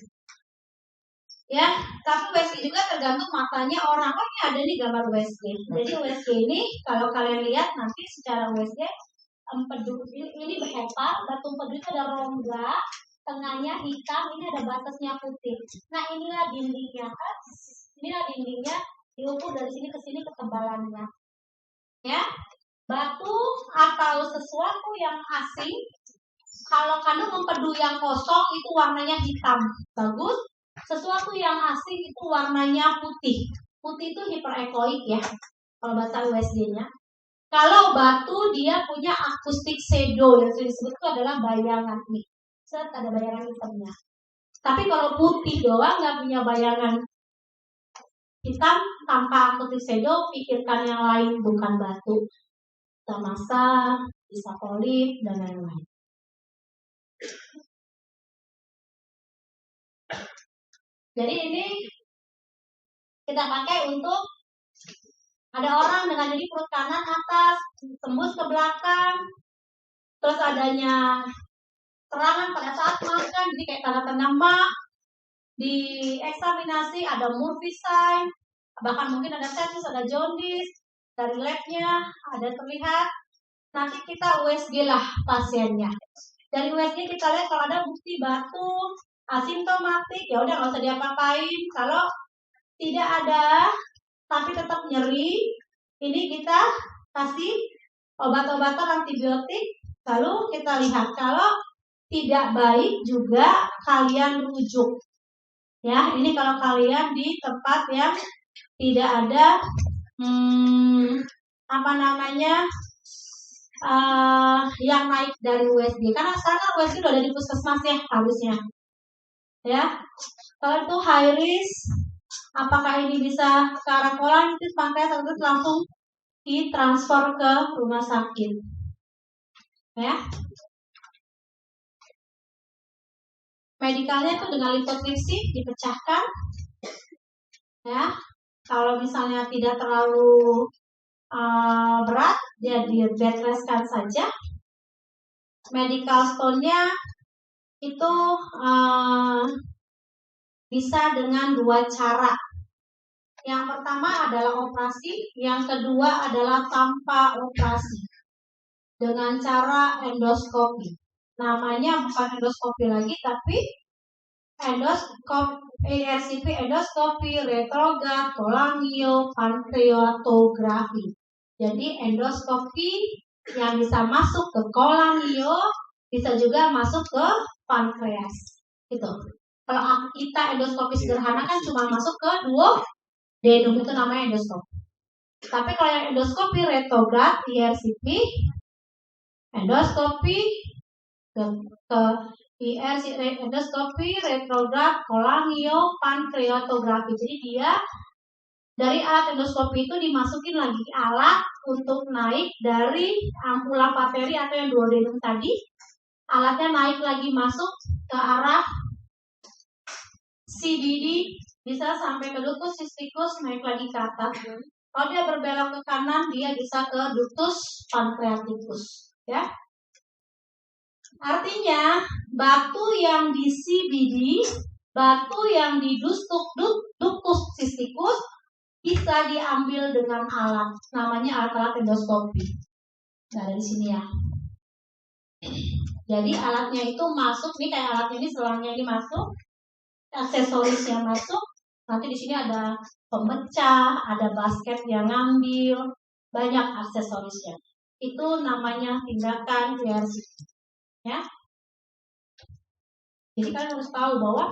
Ya, tapi USG juga tergantung matanya orang. Oh, ini ada nih gambar USG. Jadi USG ini kalau kalian lihat nanti secara USG empedu ini berhepar, batu empedu itu ada rongga, tengahnya hitam, ini ada batasnya putih. Nah, inilah dindingnya kan. Inilah dindingnya, diukur dari sini ke sini ketebalannya. Ya. Batu atau sesuatu yang asing kalau kandung empedu yang kosong itu warnanya hitam. Bagus. Sesuatu yang asing itu warnanya putih. Putih itu hiperekoik ya. Kalau bahasa USG-nya. Kalau batu dia punya akustik shadow, yang disebut itu adalah bayangan nih. Set ada bayangan hitamnya. Tapi kalau putih doang nggak punya bayangan hitam tanpa akustik shadow, pikirkan yang lain, bukan batu. Bisa massa, bisa polip dan lain-lain. Jadi ini kita pakai untuk ada orang dengan jadi perut kanan atas, tembus ke belakang, terus adanya serangan pada saat makan, jadi kayak tanda-tanda mak. Di eksaminasi ada Murphy sign, bahkan mungkin ada sepsis, ada jaundice, dari labnya ada terlihat. Nanti kita USG lah pasiennya. Dari USG kita lihat kalau ada bukti batuk, asimptomatik, ya udah nggak usah diapa-apain. Kalau tidak ada tapi tetap nyeri, ini kita kasih obat-obatan antibiotik, lalu kita lihat kalau tidak baik juga kalian rujuk. Ya, ini kalau kalian di tempat yang tidak ada yang naik dari USG. Karena sekarang USG udah ada di puskesmas ya harusnya. Ya, kalau itu high risk, apakah ini bisa ke arah kolonitis, pankreas, terus langsung ditransfer ke rumah sakit. Ya. Medikalnya itu dengan lipotripsi dipecahkan. Ya. Kalau misalnya tidak terlalu berat, dia di bed restkan saja. Medical stone-nya itu bisa dengan 2 cara. Yang pertama adalah operasi, yang kedua adalah tanpa operasi. Dengan cara endoskopi. Namanya bukan endoskopi lagi, tapi ERCP, endoskopi retrograd cholangiopancreatografi. Jadi endoskopi yang bisa masuk ke kolangio, bisa juga masuk ke pankreas. Gitu. Kalau kita endoskopi sederhana kan cuma masuk ke duodenum, itu namanya endoskopi. Tapi kalau yang endoskopi retrograd ERCP, endoskopi ke endoskopi retrograd cholangiopancreatografi. Jadi dia dari alat endoskopi itu dimasukin lagi alat untuk naik dari ampula pateri atau yang duodenum tadi. Alatnya naik lagi masuk ke arah CDD, bisa sampai ke ductus cysticus, naik lagi ke atas. Kalau dia berbelok ke kanan, dia bisa ke ductus pancreaticus. Ya. Artinya batu yang di CBD, batu yang di ductus cysticus bisa diambil dengan alat, namanya alat endoskopi. Nah, dari sini ya. Jadi alatnya itu masuk, nih kayak alat ini, selangnya ini masuk, aksesorisnya masuk. Nanti di sini ada pemecah, ada basket yang ngambil, banyak aksesorisnya. Itu namanya tindakan RCP. Ya. Jadi kalian harus tahu bahwa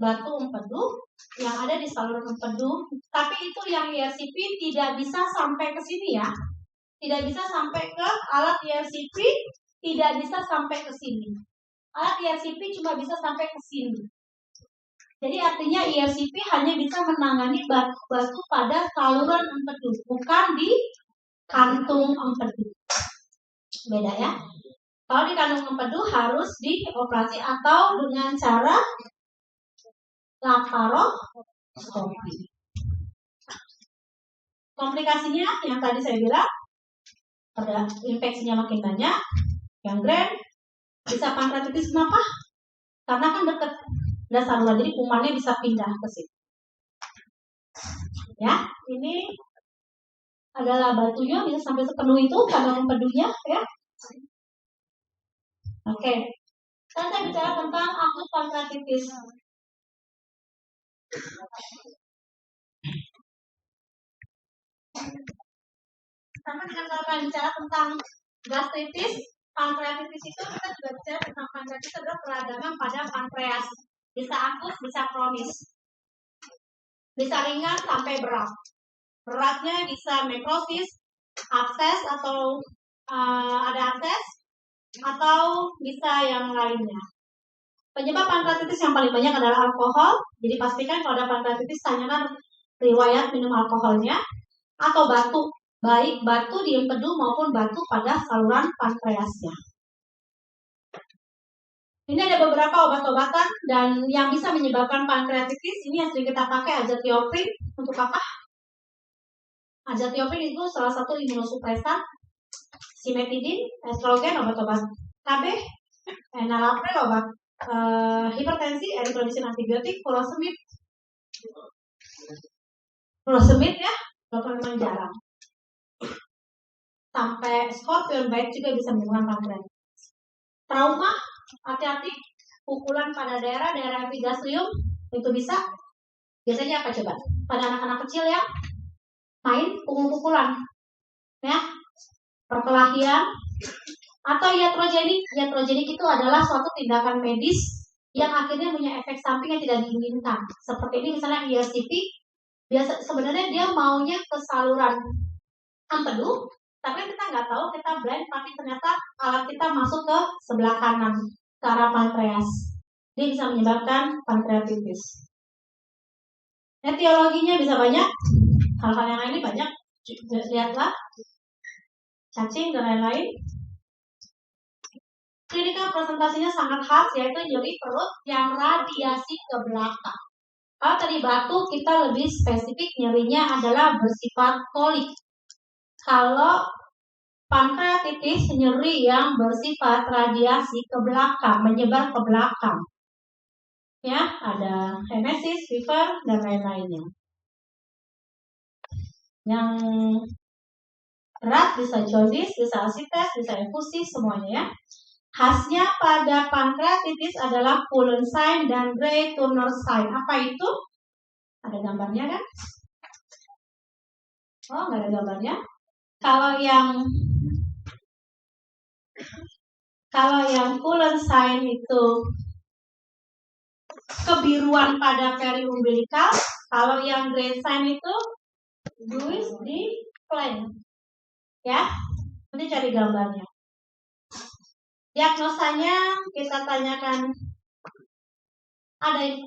batu empedu yang ada di saluran empedu, tapi itu yang IRCP tidak bisa sampai ke sini ya. Tidak bisa sampai ke alat IRCP, tidak bisa sampai ke sini. Alat IRCP cuma bisa sampai ke sini. Jadi artinya IRCP hanya bisa menangani batu-batu pada saluran empedu, bukan di kantung empedu. Beda ya. Kalau di kantung empedu harus dioperasi atau dengan cara laparoskopi. Komplikasinya yang tadi saya bilang, ada infeksinya makin banyak, gangren, bisa pankreatitis. Kenapa? Karena kan dekat ada saluran, jadi kumannya bisa pindah ke situ. Ya, ini adalah batunya bisa sampai sepenuh itu kantung empedunya ya. Oke. Sekarang saya bicara tentang akut pankreatitis. Sama dengan kalau bicara tentang gastritis, pankreatitis itu kita juga bicara tentang pankreatitis adalah peradangan pada pankreas. Bisa akut, bisa kronis. Bisa ringan sampai berat. Beratnya bisa nekrosis, abses atau ada abses, atau bisa yang lainnya. Penyebab pankreatitis yang paling banyak adalah alkohol. Jadi pastikan kalau ada pankreatitis tanyakan riwayat minum alkoholnya, atau batu, baik batu di empedu maupun batu pada saluran pankreasnya. Ini ada beberapa obat-obatan dan yang bisa menyebabkan pankreatitis. Ini yang sering kita pakai azathioprine. Untuk apa? Azathioprine itu salah satu imunosupresan. Simetidin, estrogen, obat-obat KB, enalapril, obat hipertensi, erythromycin antibiotik, furosemid ya, walaupun memang jarang. Sampai scorpion bite juga bisa menyebabkan pankreatitis. Trauma, hati-hati, pukulan pada daerah epigastrium itu bisa. Biasanya apa coba? Pada anak-anak kecil ya, main pukul-pukulan, ya, perkelahian, atau iatrogenik. Iatrogenik itu adalah suatu tindakan medis yang akhirnya punya efek samping yang tidak diinginkan. Seperti ini misalnya IRCP, biasa sebenarnya dia maunya ke saluran empedu, tapi kita nggak tahu, kita blind, tapi ternyata alat kita masuk ke sebelah kanan, ke arah pankreas. Dia bisa menyebabkan pankreatitis. Etiologinya bisa banyak, hal-hal yang lain banyak, lihatlah, cacing dan lain-lain. Klinikal presentasinya sangat khas, yaitu nyeri perut yang radiasi ke belakang. Kalau tadi batu, kita lebih spesifik nyerinya adalah bersifat kolik. Kalau pankreatitis, nyeri yang bersifat radiasi ke belakang, menyebar ke belakang. Ya, ada emesis, fever, dan lain-lainnya. Yang berat bisa jaundice, bisa asites, bisa infusi, semuanya ya. Khasnya pada pankreatitis adalah Cullen sign dan Gray Turner sign. Apa itu? Ada gambarnya kan? Oh, nggak ada gambarnya. Kalau yang Cullen sign itu kebiruan pada periumbilical. Kalau yang Gray sign itu bluish di flank. Ya, nanti cari gambarnya. Diagnosanya kita tanyakan,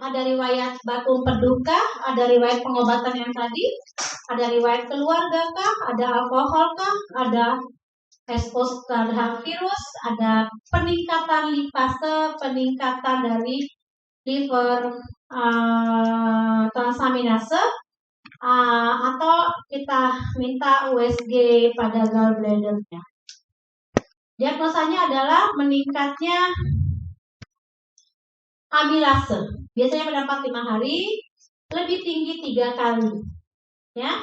ada riwayat batu empedu kah? Ada riwayat pengobatan yang tadi? Ada riwayat keluarga kah? Ada alkohol kah? Ada expose terhadap virus? Ada peningkatan lipase, peningkatan dari liver transaminase, atau kita minta USG pada gallbladder-nya. Diagnosanya adalah meningkatnya amilase. Biasanya pada 45 hari, lebih tinggi 3 kali. Ya.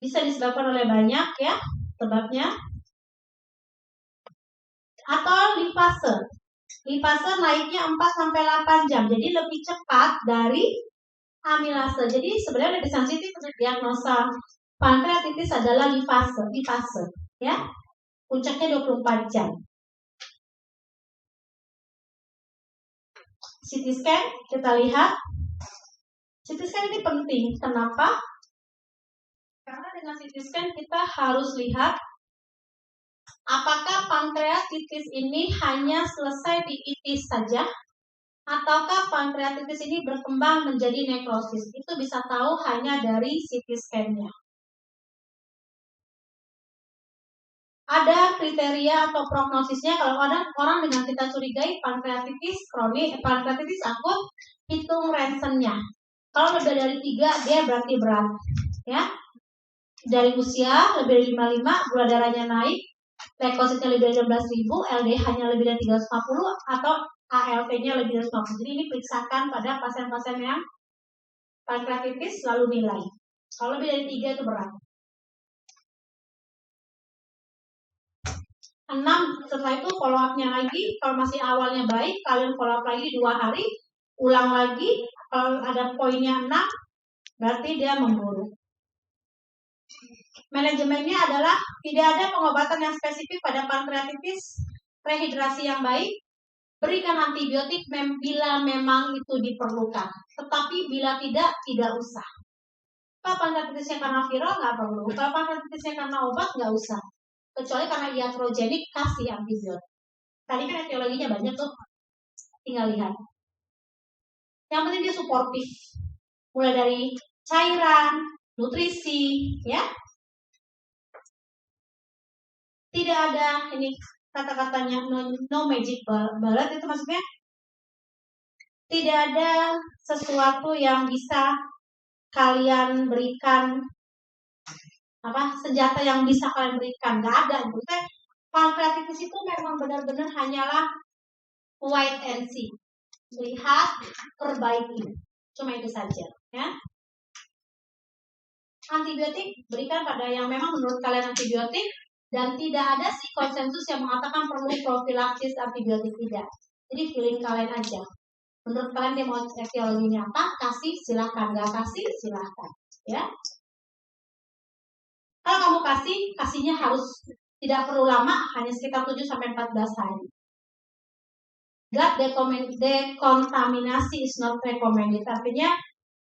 Bisa disebabkan oleh banyak ya sebabnya. Atau lipase. Lipase naiknya 4-8 jam. Jadi lebih cepat dari amilase. Jadi sebenarnya lebih sensitif untuk diagnosa pankreatitis adalah lipase, ya. Puncaknya 24 jam. CT scan, kita lihat. CT scan ini penting. Kenapa? Karena dengan CT scan kita harus lihat apakah pankreatitis ini hanya selesai di itis saja, ataukah pankreatitis ini berkembang menjadi nekrosis. Itu bisa tahu hanya dari CT scan-nya. Ada kriteria atau prognosisnya. Kalau orang dengan kita curigai pankreatitis kronik, pankreatitis akut, hitung Ranson-nya. Kalau lebih dari 3, dia berarti berat. Ya, dari usia lebih dari 55, gula darahnya naik, leukositnya lebih dari 16.000, LDH-nya lebih dari 350, atau ALT-nya lebih dari 50. Jadi ini periksakan pada pasien-pasien yang pankreatitis lalu nilai. Kalau lebih dari 3 itu berat. 6, setelah itu follow up-nya lagi. Kalau masih awalnya baik, kalian follow up lagi 2 hari, ulang lagi. Kalau ada poinnya 6, berarti dia memburuk. Manajemennya adalah tidak ada pengobatan yang spesifik pada pankreatitis, rehidrasi yang baik, berikan antibiotik bila memang itu diperlukan. Tetapi bila tidak usah. Kalau pankreatitisnya karena viral nggak perlu. Kalau pankreatitisnya karena obat nggak usah. Kecuali karena iatrogenik kasih antibiotik. Tadi kan etiologinya banyak tuh. Tinggal lihat. Yang penting dia suportif. Mulai dari cairan, nutrisi, ya. Tidak ada ini kata-katanya no magic bullet, itu maksudnya tidak ada sesuatu yang bisa kalian berikan, senjata yang bisa kalian berikan, nggak ada. Maksudnya pankreatitis itu memang benar-benar hanyalah wait and see, lihat, perbaiki, cuma itu saja, ya. Antibiotik berikan pada yang memang menurut kalian antibiotik, dan tidak ada sih konsensus yang mengatakan perlu profilaksis antibiotik, tidak. Jadi feeling kalian aja. Menurut kalian dia mau etiologinya apa? Kasih silahkan, nggak kasih silahkan, ya. Kalau kamu kasihnya harus tidak perlu lama, hanya sekitar 7-14 hari. Gut decontaminasi is not recommended. Artinya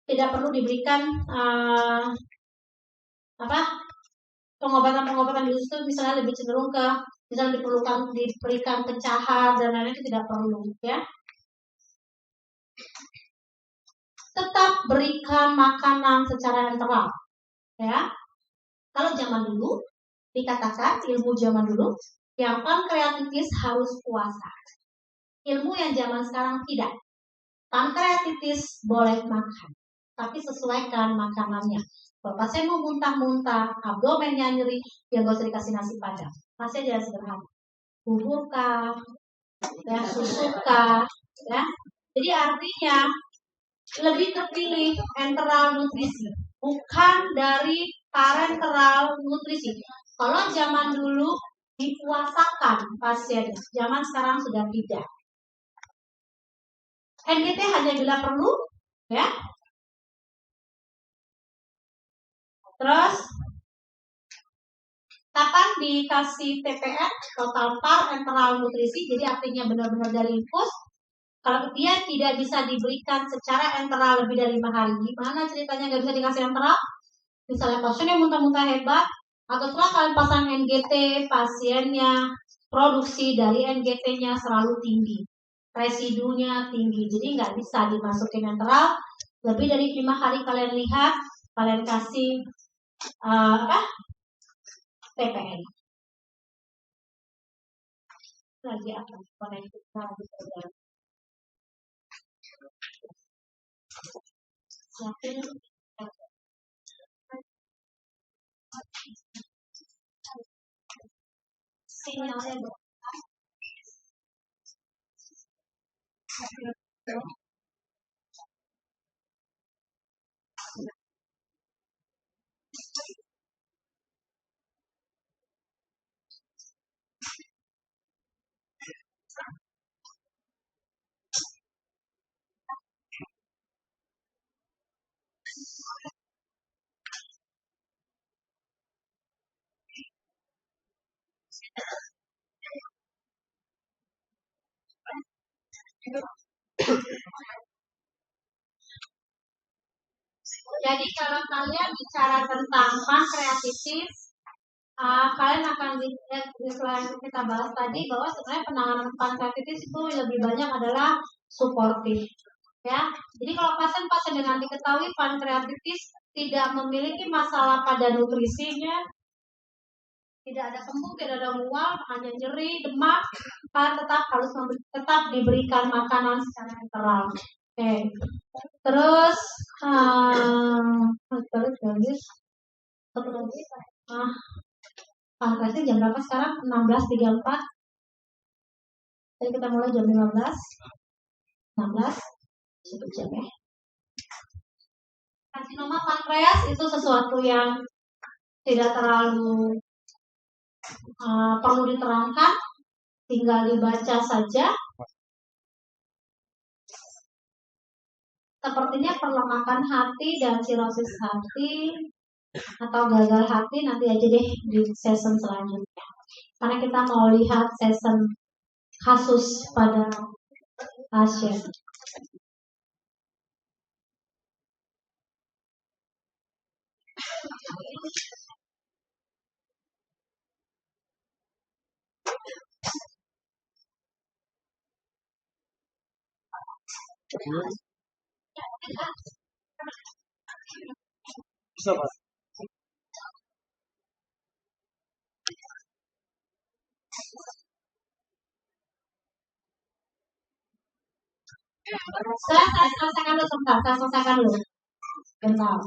tidak perlu diberikan pengobatan di usus, misalnya lebih cenderung ke misalnya diberikan pencahar dan lain-lain, itu tidak perlu, ya. Tetap berikan makanan secara enteral, ya. Kalau zaman dulu dikatakan, ilmu zaman dulu, yang pankreatitis harus puasa. Ilmu yang zaman sekarang tidak. Pankreatitis boleh makan, tapi sesuaikan makanannya. Kalau pasien mau muntah-muntah, abdomennya nyeri, ya nggak usah dikasih nasi padang. Pasien jangan sederhana. Bubur kah, ya, susu kah, ya. Jadi artinya lebih terpilih enteral nutrisi, bukan dari parenteral nutrisi. Kalau zaman dulu dipuasakan pasien, zaman sekarang sudah tidak. NGT hanya bila perlu, ya. Terus kapan dikasih TPN, total parenteral nutrisi, jadi artinya benar-benar dari infus. Kalau dia tidak bisa diberikan secara enteral lebih dari 5 hari, gimana ceritanya nggak bisa dikasih enteral? Misalnya pasiennya muntah-muntah hebat, atau setelah kalian pasang NGT, pasiennya produksi dari NGT-nya selalu tinggi, residunya tinggi, jadi nggak bisa dimasukin enteral. Lebih dari 5 hari kalian lihat, kalian kasih TPN. Lagi apa? Koneksi lagi berjalan. Sinyalnya Jadi kalau kalian bicara tentang pankreatitis, kalian akan lihat selain kita bahas tadi bahwa sebenarnya penanganan pankreatitis itu lebih banyak adalah suportif. Ya, jadi kalau pasien-pasien dengan diketahui pankreatitis tidak memiliki masalah pada nutrisinya, tidak ada kembung, tidak ada mual, hanya nyeri, demam, kalian tetap diberikan makanan secara enteral. Oke. Terus pankreasnya jam berapa sekarang? 16.34. Jadi kita mulai jam 15. 16. Cukup jam ya. Karsinoma pankreas itu sesuatu yang tidak terlalu perlu diterangkan, tinggal dibaca saja. Sepertinya perlemakan hati dan sirosis hati atau gagal hati nanti aja deh di session selanjutnya. Karena kita mau lihat session kasus pada pasien. Bisa, Pak. Saya selesaikan dulu. Bentar.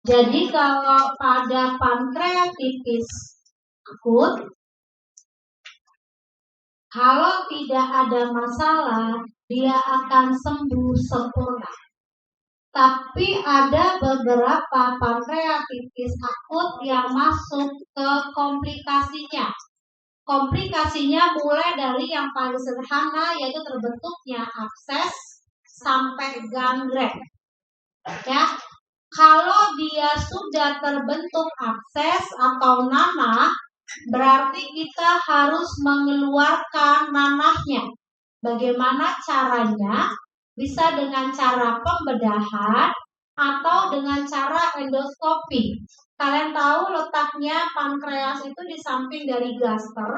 Jadi kalau pada pankreatitis akut, kalau tidak ada masalah, dia akan sembuh sempurna. Tapi ada beberapa pankreatitis akut yang masuk ke komplikasinya. Komplikasinya mulai dari yang paling sederhana, yaitu terbentuknya abses sampai gangren. Ya, kalau dia sudah terbentuk abses atau nanah, berarti kita harus mengeluarkan nanahnya. Bagaimana caranya? Bisa dengan cara pembedahan atau dengan cara endoskopi. Kalian tahu letaknya pankreas itu di samping dari gaster.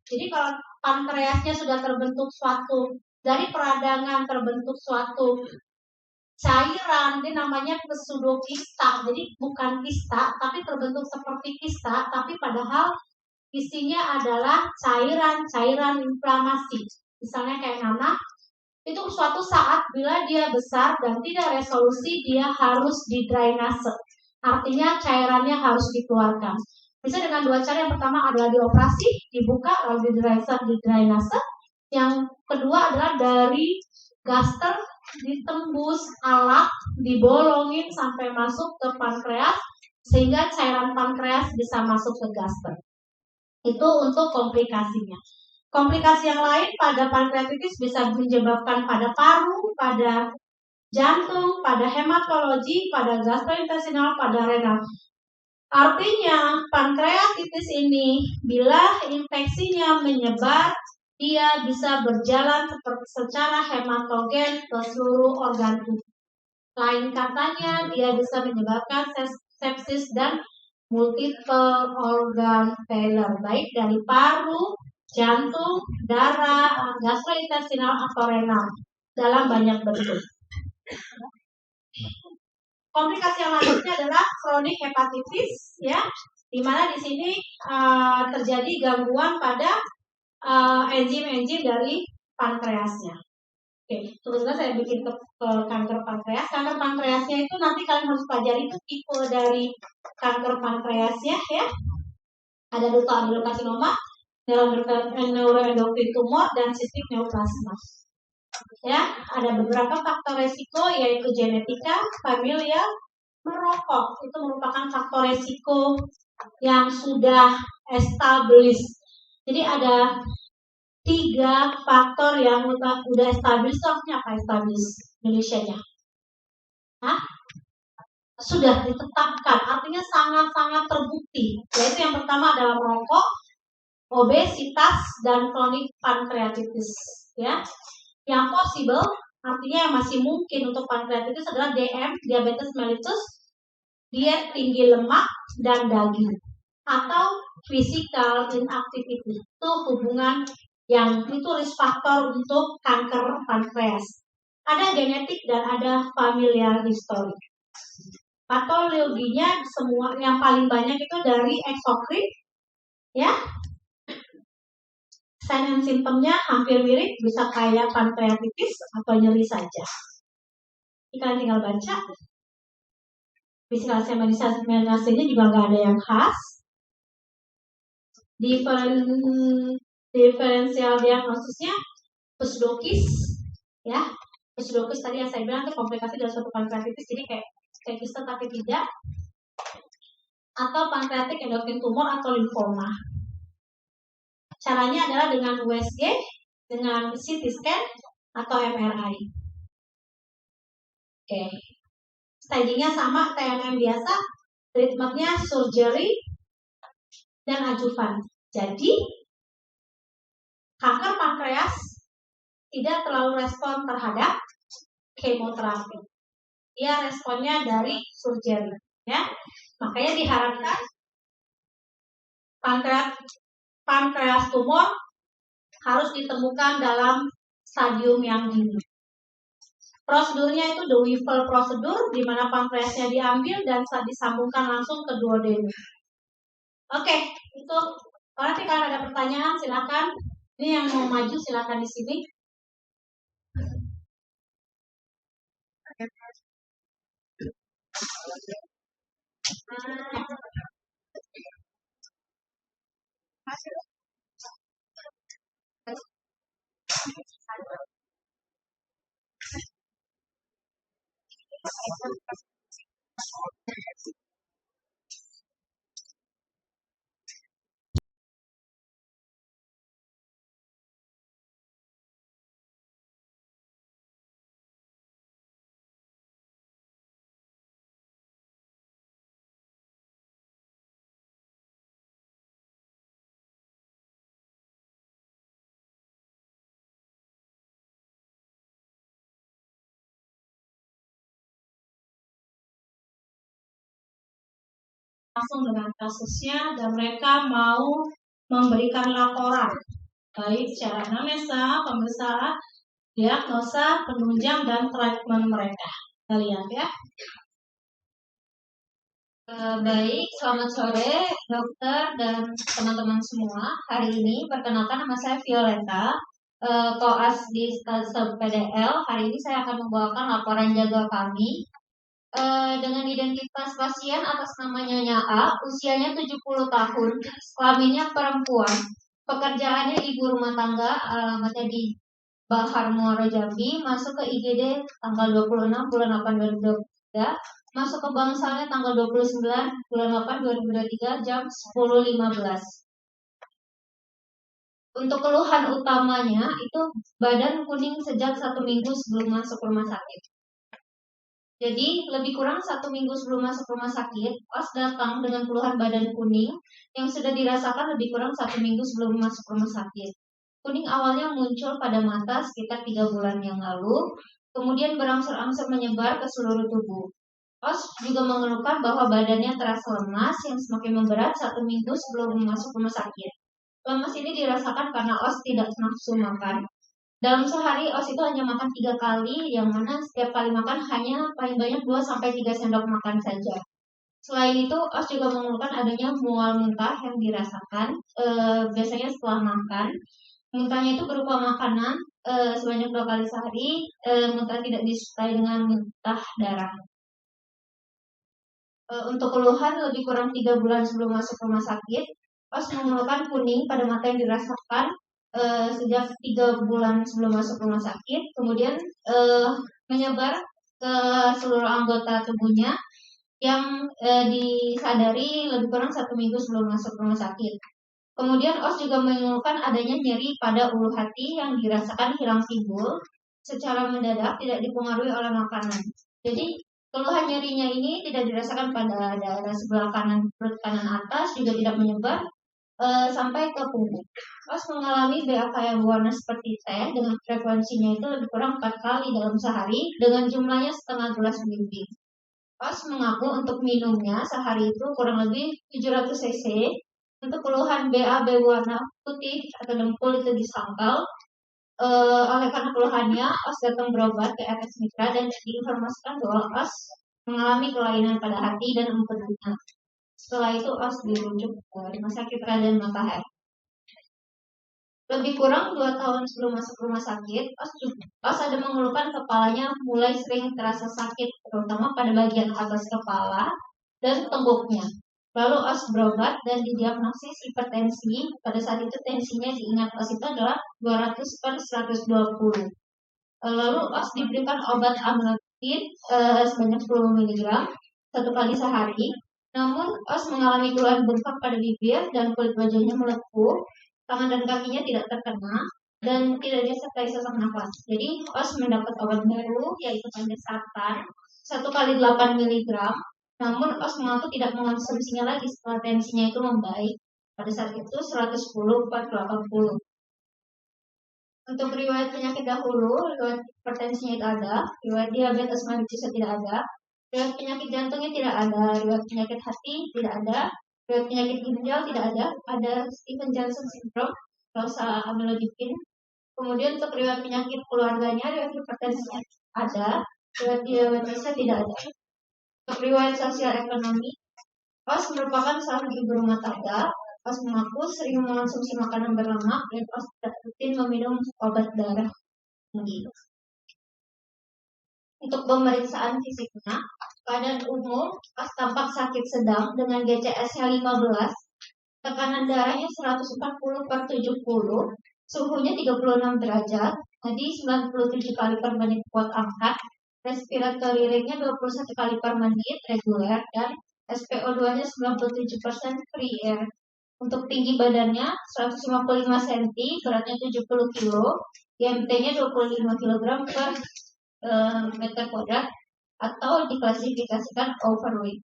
Jadi kalau pankreasnya sudah terbentuk dari peradangan terbentuk suatu cairan, dia namanya pseudokista. Jadi bukan kista, tapi terbentuk seperti kista, tapi padahal isinya adalah cairan-cairan inflamasi. Misalnya kayak nanah, itu suatu saat bila dia besar dan tidak resolusi, dia harus didrainase. Artinya cairannya harus dikeluarkan. Bisa dengan dua cara. Yang pertama adalah dioperasi, dibuka lalu didrainase. Yang kedua adalah dari gaster ditembus alat, dibolongin sampai masuk ke pankreas sehingga cairan pankreas bisa masuk ke gaster. Itu untuk komplikasinya. Komplikasi yang lain pada pankreatitis bisa menyebabkan pada paru, pada jantung, pada hematologi, pada gastrointestinal, pada renal. Artinya pankreatitis ini bila infeksinya menyebar, dia bisa berjalan secara hematogen ke seluruh organ tubuh. Lain katanya, dia bisa menyebabkan sepsis dan multiple organ failure, baik dari paru, jantung, darah, gastrointestinal atau renal dalam banyak bentuk. Komplikasi yang lanjutnya adalah kronik hepatitis, ya, di mana di sini terjadi gangguan pada enzim-enzim dari pankreasnya. Oke, sebentar saya bikin ke kanker pankreas. Kanker pankreasnya itu nanti kalian harus pelajari itu tipe dari kanker pankreasnya, ya. Ada ductal adenokarsinoma, neuroendokrin tumor, dan cystic neoplasma. Ya, ada beberapa faktor resiko yaitu genetika, familial, merokok. Itu merupakan faktor resiko yang sudah established. Jadi ada 3 faktor yang udah established. Artinya apa established Indonesia-nya? Sudah ditetapkan, artinya sangat-sangat terbukti. Yaitu yang pertama adalah merokok, obesitas, dan kronik pankreatitis. Ya, Yang possible, artinya yang masih mungkin untuk pankreatitis adalah DM, diabetes mellitus, diet tinggi lemak dan daging, atau physical inactivity. Itu hubungan yang itu risk factor untuk kanker pankreas. Ada genetik dan ada familial history. Patologinya semua yang paling banyak itu dari eksokrin, ya. Sign and symptomnya hampir mirip, bisa kayak pankreatitis atau nyeri saja. Ini kalian tinggal baca. Physical manifestasinya juga nggak ada yang khas. Diferensial diagnosisnya pseudokis, ya. Pseudokis tadi yang saya bilang itu komplikasi dari suatu pankreatitis, jadi kayak kista tapi tidak, atau pankreatik endokrin tumor atau limfoma. Caranya adalah dengan USG, dengan CT scan atau MRI. Oke. Stagingnya sama TMM biasa, treatmentnya surgery dan adjuvan. Jadi kanker pankreas tidak terlalu respon terhadap kemoterapi. Dia responnya dari surgery, ya. Makanya diharapkan pankreas tumor harus ditemukan dalam stadium yang dini. Prosedurnya itu the Whipple prosedur, di mana pankreasnya diambil dan disambungkan langsung ke duodenum. Oke, itu. Nanti kalau ada pertanyaan silakan. Ini yang mau maju silakan di sini. Langsung dengan kasusnya dan mereka mau memberikan laporan baik secara anamnesa, pemeriksaan, diagnosa, penunjang dan treatment mereka. Kita lihat ya. Baik, selamat sore dokter dan teman-teman semua. Hari ini perkenalkan nama saya Violeta, koas di stase PDL. Hari ini saya akan membawakan laporan jaga kami. Dengan identitas pasien atas nama Nyonya A, usianya 70 tahun, kelaminnya perempuan, pekerjaannya ibu rumah tangga, alamatnya di Bahar Muara Jambi, masuk ke IGD tanggal 26 bulan 8 2023, masuk ke bangsalnya tanggal 29 bulan 8 2023 jam 10.15. Untuk keluhan utamanya itu badan kuning sejak 1 minggu sebelum masuk rumah sakit. Jadi lebih kurang 1 minggu sebelum masuk rumah sakit, OS datang dengan keluhan badan kuning yang sudah dirasakan lebih kurang 1 minggu sebelum masuk rumah sakit. Kuning awalnya muncul pada mata sekitar 3 bulan yang lalu, kemudian berangsur-angsur menyebar ke seluruh tubuh. OS juga mengeluhkan bahwa badannya terasa lemas yang semakin memberat 1 minggu sebelum masuk rumah sakit. Lemas ini dirasakan karena OS tidak nafsu makan. Dalam sehari OS itu hanya makan 3 kali, yang mana setiap kali makan hanya paling banyak 2-3 sendok makan saja. Selain itu, OS juga mengeluhkan adanya mual muntah yang dirasakan biasanya setelah makan. Muntahnya itu berupa makanan sebanyak 2 kali sehari, muntah tidak disertai dengan muntah darah. Untuk keluhan lebih kurang 3 bulan sebelum masuk rumah sakit, OS mengeluhkan kuning pada mata yang dirasakan sejak 3 bulan sebelum masuk rumah sakit, kemudian menyebar ke seluruh anggota tubuhnya yang disadari lebih kurang 1 minggu sebelum masuk rumah sakit. Kemudian OS juga mengeluhkan adanya nyeri pada ulu hati yang dirasakan hilang timbul secara mendadak, tidak dipengaruhi oleh makanan. Jadi keluhan nyerinya ini tidak dirasakan pada daerah sebelah kanan perut kanan atas, juga tidak menyebar sampai ke punggung. Pas mengalami BAK yang berwarna seperti teh dengan frekuensinya itu lebih kurang 4 kali dalam sehari dengan jumlahnya setengah gelas lebih. Pas mengaku untuk minumnya sehari itu kurang lebih 700 cc. Untuk keluhan BAB warna putih atau dempul itu disangkal. Oleh karena keluhannya, Os datang berobat ke RS Mitra dan diinformasikan bahwa Os mengalami kelainan pada hati dan empedunya. Setelah itu Os dirujuk ke Rumah Sakit Raden Matahari. Lebih kurang 2 tahun sebelum masuk rumah sakit, Os ada mengeluhkan kepalanya mulai sering terasa sakit, terutama pada bagian atas kepala dan tengguknya. Lalu Os berobat dan didiagnosis hipertensi. Pada saat itu tensinya diingat Os itu adalah 200/120. Lalu Os diberikan obat amlodipin sebanyak 10 mg 1 kali sehari. Namun Os mengalami keluhan bengkak pada bibir dan kulit wajahnya melepuh, tangan dan kakinya tidak terkena dan tidak disertai sesak nafas. Jadi Os mendapat obat baru yaitu Pandesatan 1 kali 8 mg. Namun Os mengaku tidak mengonsumsinya lagi setelah tensinya itu membaik. Pada saat itu 110/80. Untuk riwayat penyakit dahulu, riwayat hipertensinya itu ada, riwayat diabetes mellitus tidak ada, riwayat penyakit jantungnya tidak ada, riwayat penyakit hati tidak ada, riwayat penyakit ginjal tidak ada Stephen Johnson syndrome, nggak usah amlodipin. Kemudian untuk riwayat penyakit keluarganya, riwayat hipertensinya ada, riwayat diabetesnya tidak ada. Untuk riwayat sosial ekonomi, Os merupakan seorang ibu rumah tangga. Os mengaku sering mengonsumsi makanan berlemak dan Os tidak rutin meminum obat darah tinggi. Untuk pemeriksaan fisiknya, keadaan umum Os tampak sakit sedang dengan GCS-nya 15, tekanan darahnya 140/70, suhunya 36 derajat, jadi 97 kali per menit kuat angkat, respiratory rate-nya 21 kali per menit reguler, dan SPO2-nya 97% free air. Untuk tinggi badannya 155 cm, beratnya 70 kg, IMT-nya 25 kg per meter kuadrat atau diklasifikasikan overweight.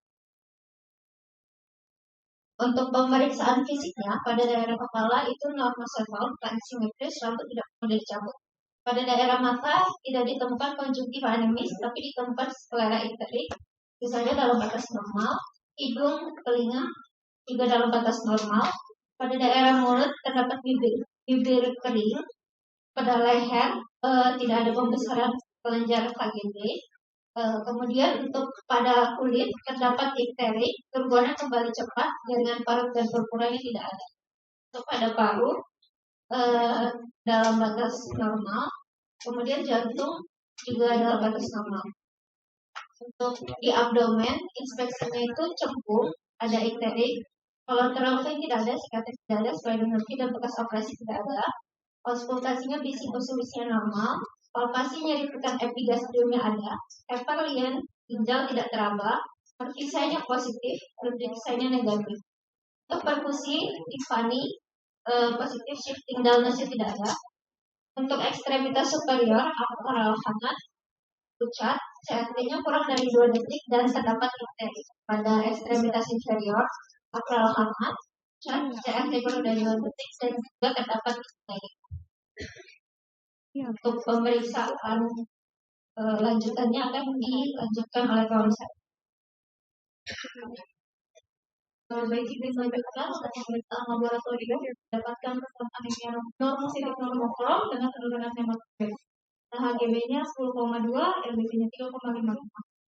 Untuk pemeriksaan fisiknya, pada daerah kepala itu normocepal, tensimetris, rambut tidak mudah dicabut. Pada daerah mata tidak ditemukan konjungtif anemis, tapi ditemukan sklera icteric, misalnya dalam batas normal. Hidung, telinga juga dalam batas normal. Pada daerah mulut terdapat bibir kering. Pada leher tidak ada pembesaran kelenjar KGB. Kemudian untuk pada kulit terdapat dipterik, kerubuannya kembali cepat, jaringan parut dan purpuranya tidak ada. Untuk pada paru dalam batas normal, kemudian jantung juga dalam batas normal. Untuk di abdomen, inspeksinya itu cembung, ada ikterik. Kalau terlalu tidak ada, sikatif tidak ada, splenomegaly dan bekas operasi tidak ada. Auskultasinya bisi positifnya normal. Palpasi nyeri tekan epigastriumnya ada. Eperlien, ginjal tidak teraba. Pervisanya positif, pervisanya negatif. Untuk perfusi, Tiffany positif, shifting dullness-nya tidak ada. Untuk ekstremitas superior, akral hangat, pucat, CRT-nya kurang dari 2 detik dan terdapat difteri. Pada ekstremitas inferior, akral hangat, pucat, CRT kurang dari 2 detik dan juga terdapat difteri. Untuk pemeriksaan lanjutannya akan dilanjutkan oleh kawan saya. Baik itu disampaikan untuk pemeriksaan laboratorium dapatkan anemia normosidik normokrom dengan penurunan hemoglobin. HGB-nya 10,2, LBC-nya 3,5.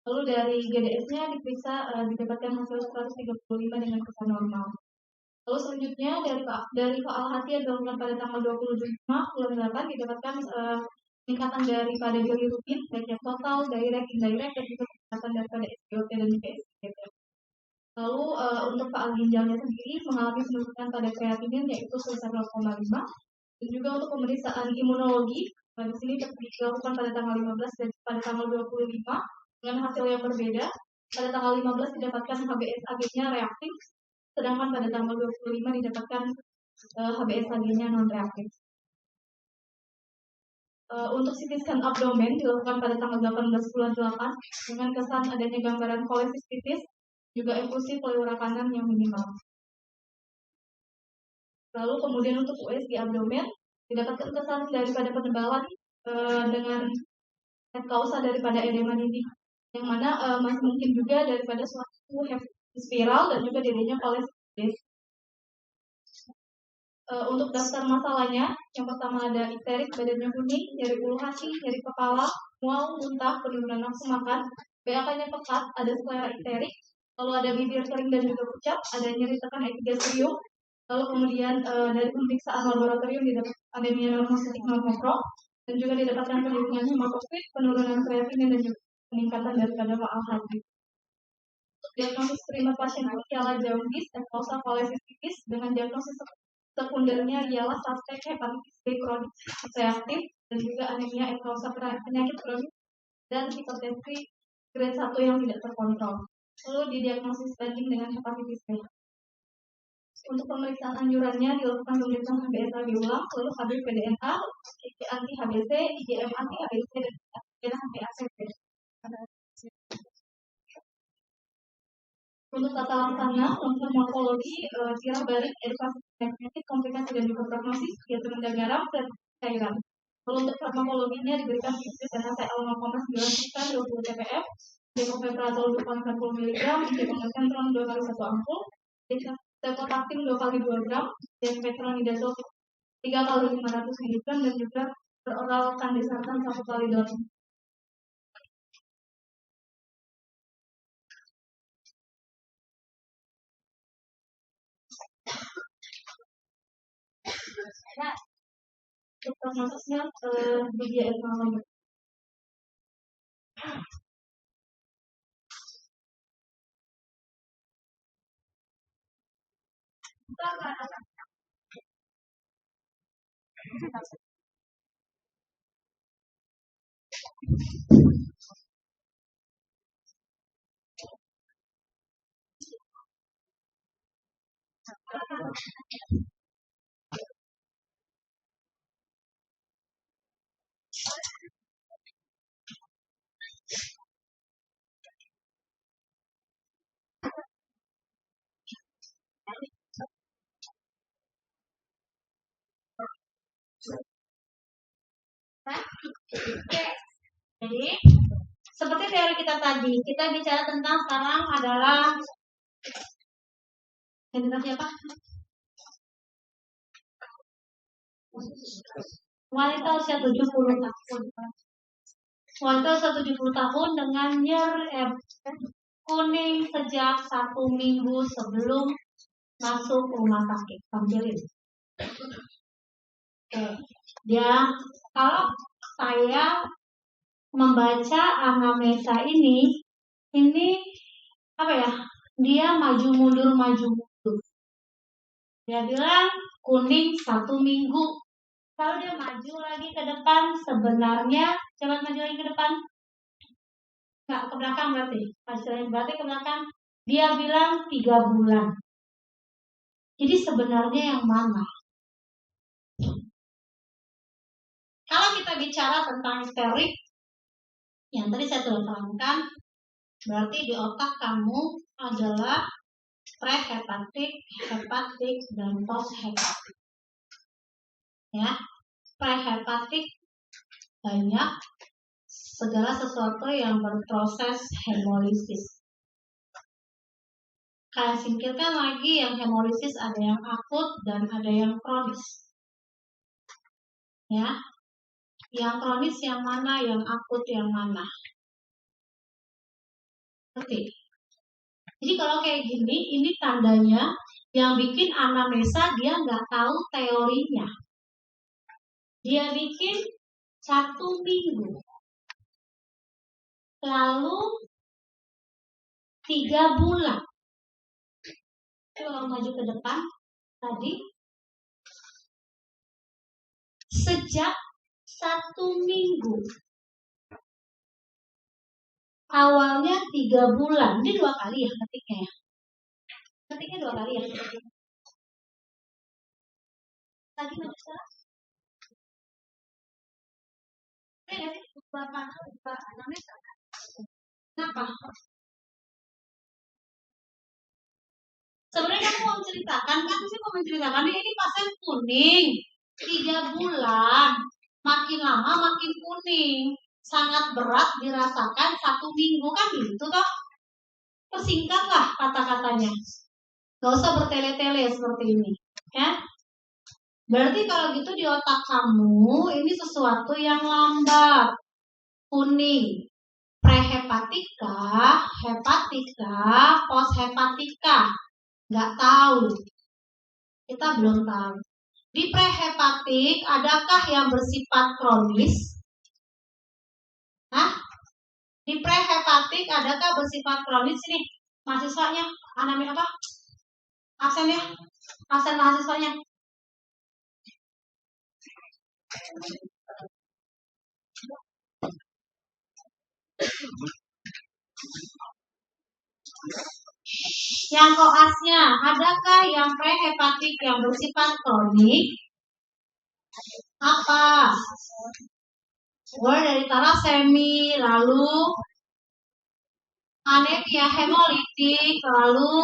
Lalu dari GDS-nya diperiksa didapatkan hasil 135 dengan kesan normal. Lalu selanjutnya dari faal hati yang dilakukan pada tanggal 25 bulan 8 didapatkan peningkatan daripada bilirubin, baik yang total, direct, indirect, dan juga peningkatan daripada SpO2 dan juga SpO2. Lalu untuk faal ginjalnya sendiri mengalami penurunan pada kreatinin yaitu sebesar 0,5. Dan juga untuk pemeriksaan imunologi di sini dilakukan pada tanggal 15 dan pada tanggal 25 dengan hasil yang berbeda. Pada tanggal 15 didapatkan HBsAg-nya reaktif, sedangkan pada tanggal 25 didapatkan HBsAg-nya non-reaktif. Untuk CT scan abdomen dilakukan pada tanggal 18 bulan 8 dengan kesan adanya gambaran kolesistitis, juga infusi pleura kanan yang minimal. Lalu kemudian untuk USG abdomen didapatkan kesan daripada penebalan dengan kausa daripada edema dinding, yang mana masih mungkin juga daripada suatu spiral dan juga dirinya kolesterol. Untuk daftar masalahnya, yang pertama ada ikterik, badannya kuning, nyeri ulu hati, nyeri kepala, mual, muntah, penurunan nafsu makan, BAK-nya pekat, ada selera ikterik, lalu ada bibir kering dan juga pucat, ada nyeri tekan epigastrium, lalu kemudian dari pemeriksaan laboratorium didapatkan anemia normostatik normopro, dan juga didapatkan penurunan hematokrit, penurunan kreatinin, dan juga peningkatan daripada ALH. Diagnosis prima pasien ialah jaundice, ektosa kolesistis dengan diagnosis sekundernya ialah suspek hepatitis B kronik reaktif dan juga anemia ektosa penyakit kronik dan hipertensi grade 1 yang tidak terkontrol. Lalu didiagnosis banding dengan hepatitis B. Untuk pemeriksaan anjurannya dilakukan pemeriksaan HbA1c diulang, lalu HbPDNA, IgG anti HBC, IgM anti HBC, dan HbA1c. Untuk tata laksana, untuk morfologi, sirah balik, edukasi genetik, komplikasi dan juga prognosis, yaitu rendah garam dan cairan. Lalu untuk farmakologinya diberikan dan HCl 0,9% 20 ppm, demometrazol 240 mg, demometrazol 2 kali 1 ampul, cefotaxime 2 kali 2 gram, dexmetronidazole 3 kali 500 mg, dan juga peroral kandesartan 1 kali 2. Untuk prognosisnya BGS malam. Jadi, seperti teori kita tadi, kita bicara tentang sekarang adalah generasi apa? Wanita usia 70 tahun. Wanita usia 70 tahun dengan nyeri kuning sejak 1 minggu sebelum masuk rumah sakit. Tampilin. Dia, kalau saya membaca anamnesa ini apa ya? Dia maju mundur. Dia bilang kuning 1 minggu. Kalau dia maju lagi ke depan, sebenarnya coba maju lagi ke depan. Nggak, ke belakang berarti ke belakang. Dia bilang 3 bulan. Jadi sebenarnya yang mana? Kalau kita bicara tentang histerik, yang tadi saya sudah terangkan, berarti di otak kamu adalah prehepatik, hepatik, dan posthepatik. Ya, prehepatik banyak segala sesuatu yang berproses hemolisis. Kalian singkirkan lagi yang hemolisis, ada yang akut dan ada yang kronis. Ya, yang kronis yang mana, yang akut yang mana? Oke. Jadi kalau kayak gini, ini tandanya yang bikin anamnesa dia nggak tahu teorinya. Dia bikin 1 minggu. Lalu 3 bulan. Coba maju ke depan. Tadi sejak 1 minggu. Awalnya 3 bulan. Ini 2 kali ya ketiknya ya. Ketiknya 2 kali ya. Tadi nggak bisa. Ini Bapak anamnesa. Kenapa? Sebenarnya kamu mau menceritakan, kan sih mau menceritakan ini pasien kuning 3 bulan, makin lama makin kuning, sangat berat dirasakan 1 minggu, kan gitu toh. Persingkatlah kata-katanya, gak usah bertele-tele seperti ini, ya. Berarti kalau gitu di otak kamu ini sesuatu yang lambat, kuning, prehepatika, hepatika, poshepatika. Nggak tahu. Kita belum tahu. Di prehepatik, adakah yang bersifat kronis? Hah? Di prehepatik, adakah bersifat kronis? Ini mahasiswanya, anaknya apa? Absen ya? Absen mahasiswanya. Yang koasnya, adakah yang prehepatik yang bersifat kronik? Apa? Mulai dari talasemi, lalu anemia hemolitik, lalu